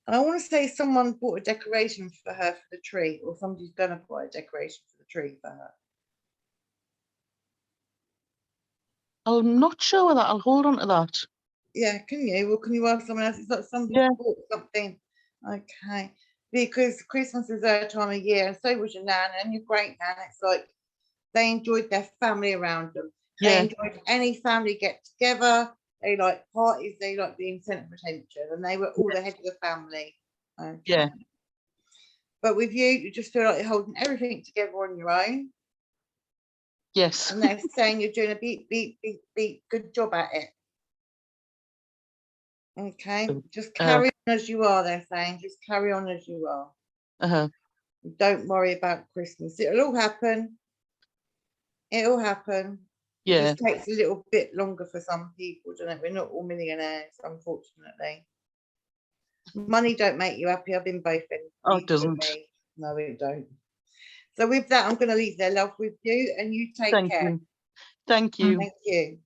Speaker 5: And I want to say someone bought a decoration for her for the tree, or somebody's going to buy a decoration for the tree for her.
Speaker 13: I'm not sure of that. I'll hold on to that.
Speaker 5: Yeah, can you? Well, can you ask someone else? It's like somebody bought something. Okay. Because Christmas is their time of year, and so was your nan and your great nan. It's like they enjoyed their family around them. They enjoyed any family get together. They like parties. They like being centre of attention, and they were all the head of the family. Okay.
Speaker 13: Yeah.
Speaker 5: But with you just feel like you're holding everything together on your own.
Speaker 13: Yes.
Speaker 5: And they're saying you're doing a beat good job at it. Okay. Just carry on as you are, they're saying. Just carry on as you are. Don't worry about Christmas. It'll all happen. It'll happen.
Speaker 13: Yeah.
Speaker 5: It just takes a little bit longer for some people, don't it? We're not all millionaires, unfortunately. Money don't make you happy. I've been both ends.
Speaker 13: Oh, it doesn't.
Speaker 5: No, it don't. So with that, I'm going to leave their love with you, and you take care.
Speaker 13: You. Thank you.
Speaker 5: Thank you.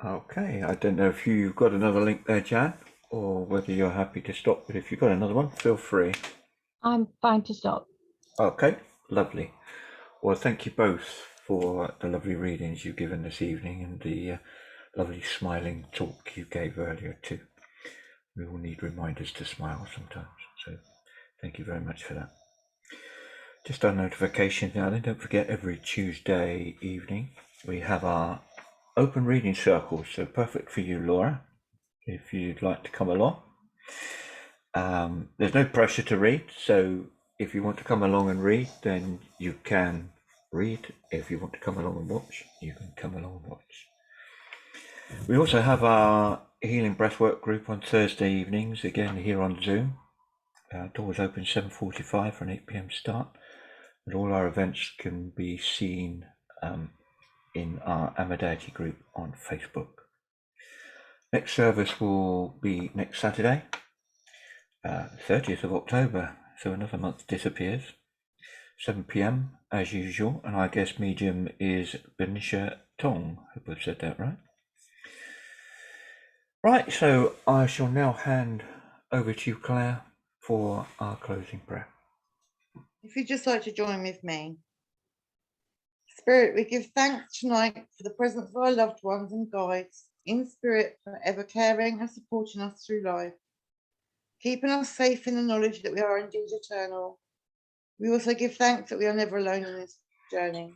Speaker 1: Okay, I don't know if you've got another link there, Jan, or whether you're happy to stop, but if you've got another one, feel free.
Speaker 2: I'm fine to stop.
Speaker 1: Okay, lovely. Well, thank you both for the lovely readings you've given this evening and the lovely smiling talk you gave earlier too. We all need reminders to smile sometimes, so thank you very much for that. Just our notification now, then don't forget every Tuesday evening we have our open reading circle, so perfect for you, Laura, if you'd like to come along. There's no pressure to read, so if you want to come along and read, then you can read. If you want to come along and watch, you can come along and watch. We also have our Healing Breathwork group on Thursday evenings, again here on Zoom. Doors open 7:45 for an 8 p.m. start, and all our events can be seen in our Amadeitist group on Facebook. Next service will be next Saturday, 30th of October, so another month disappears. 7 p.m. as usual, and our guest medium is Benisha Tong. Hope I've said that right. Right, so I shall now hand over to you, Claire, for our closing prayer.
Speaker 5: If you'd just like to join with me. Spirit, we give thanks tonight for the presence of our loved ones and guides, in spirit, forever caring and supporting us through life, keeping us safe in the knowledge that we are indeed eternal. We also give thanks that we are never alone in this journey,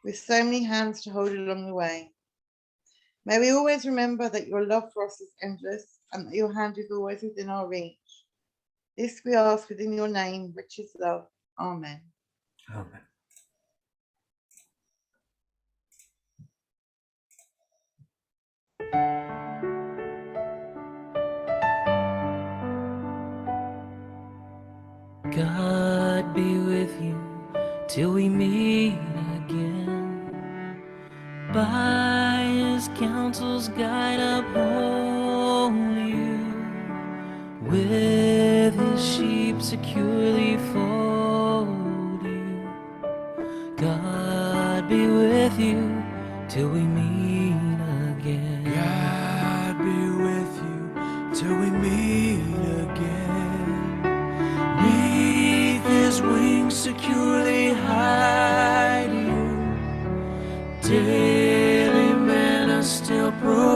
Speaker 5: with so many hands to hold along the way. May we always remember that your love for us is endless and that your hand is always within our reach. This we ask within your name, which is love. Amen.
Speaker 1: Amen.
Speaker 4: God be with you till we meet again. By his counsel's guide uphold you, with his sheep securely fold you. God be with you till we meet again.
Speaker 14: God be with you till we meet again.
Speaker 4: Neath his wings securely hide you. Daily manna still provides.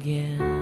Speaker 14: again.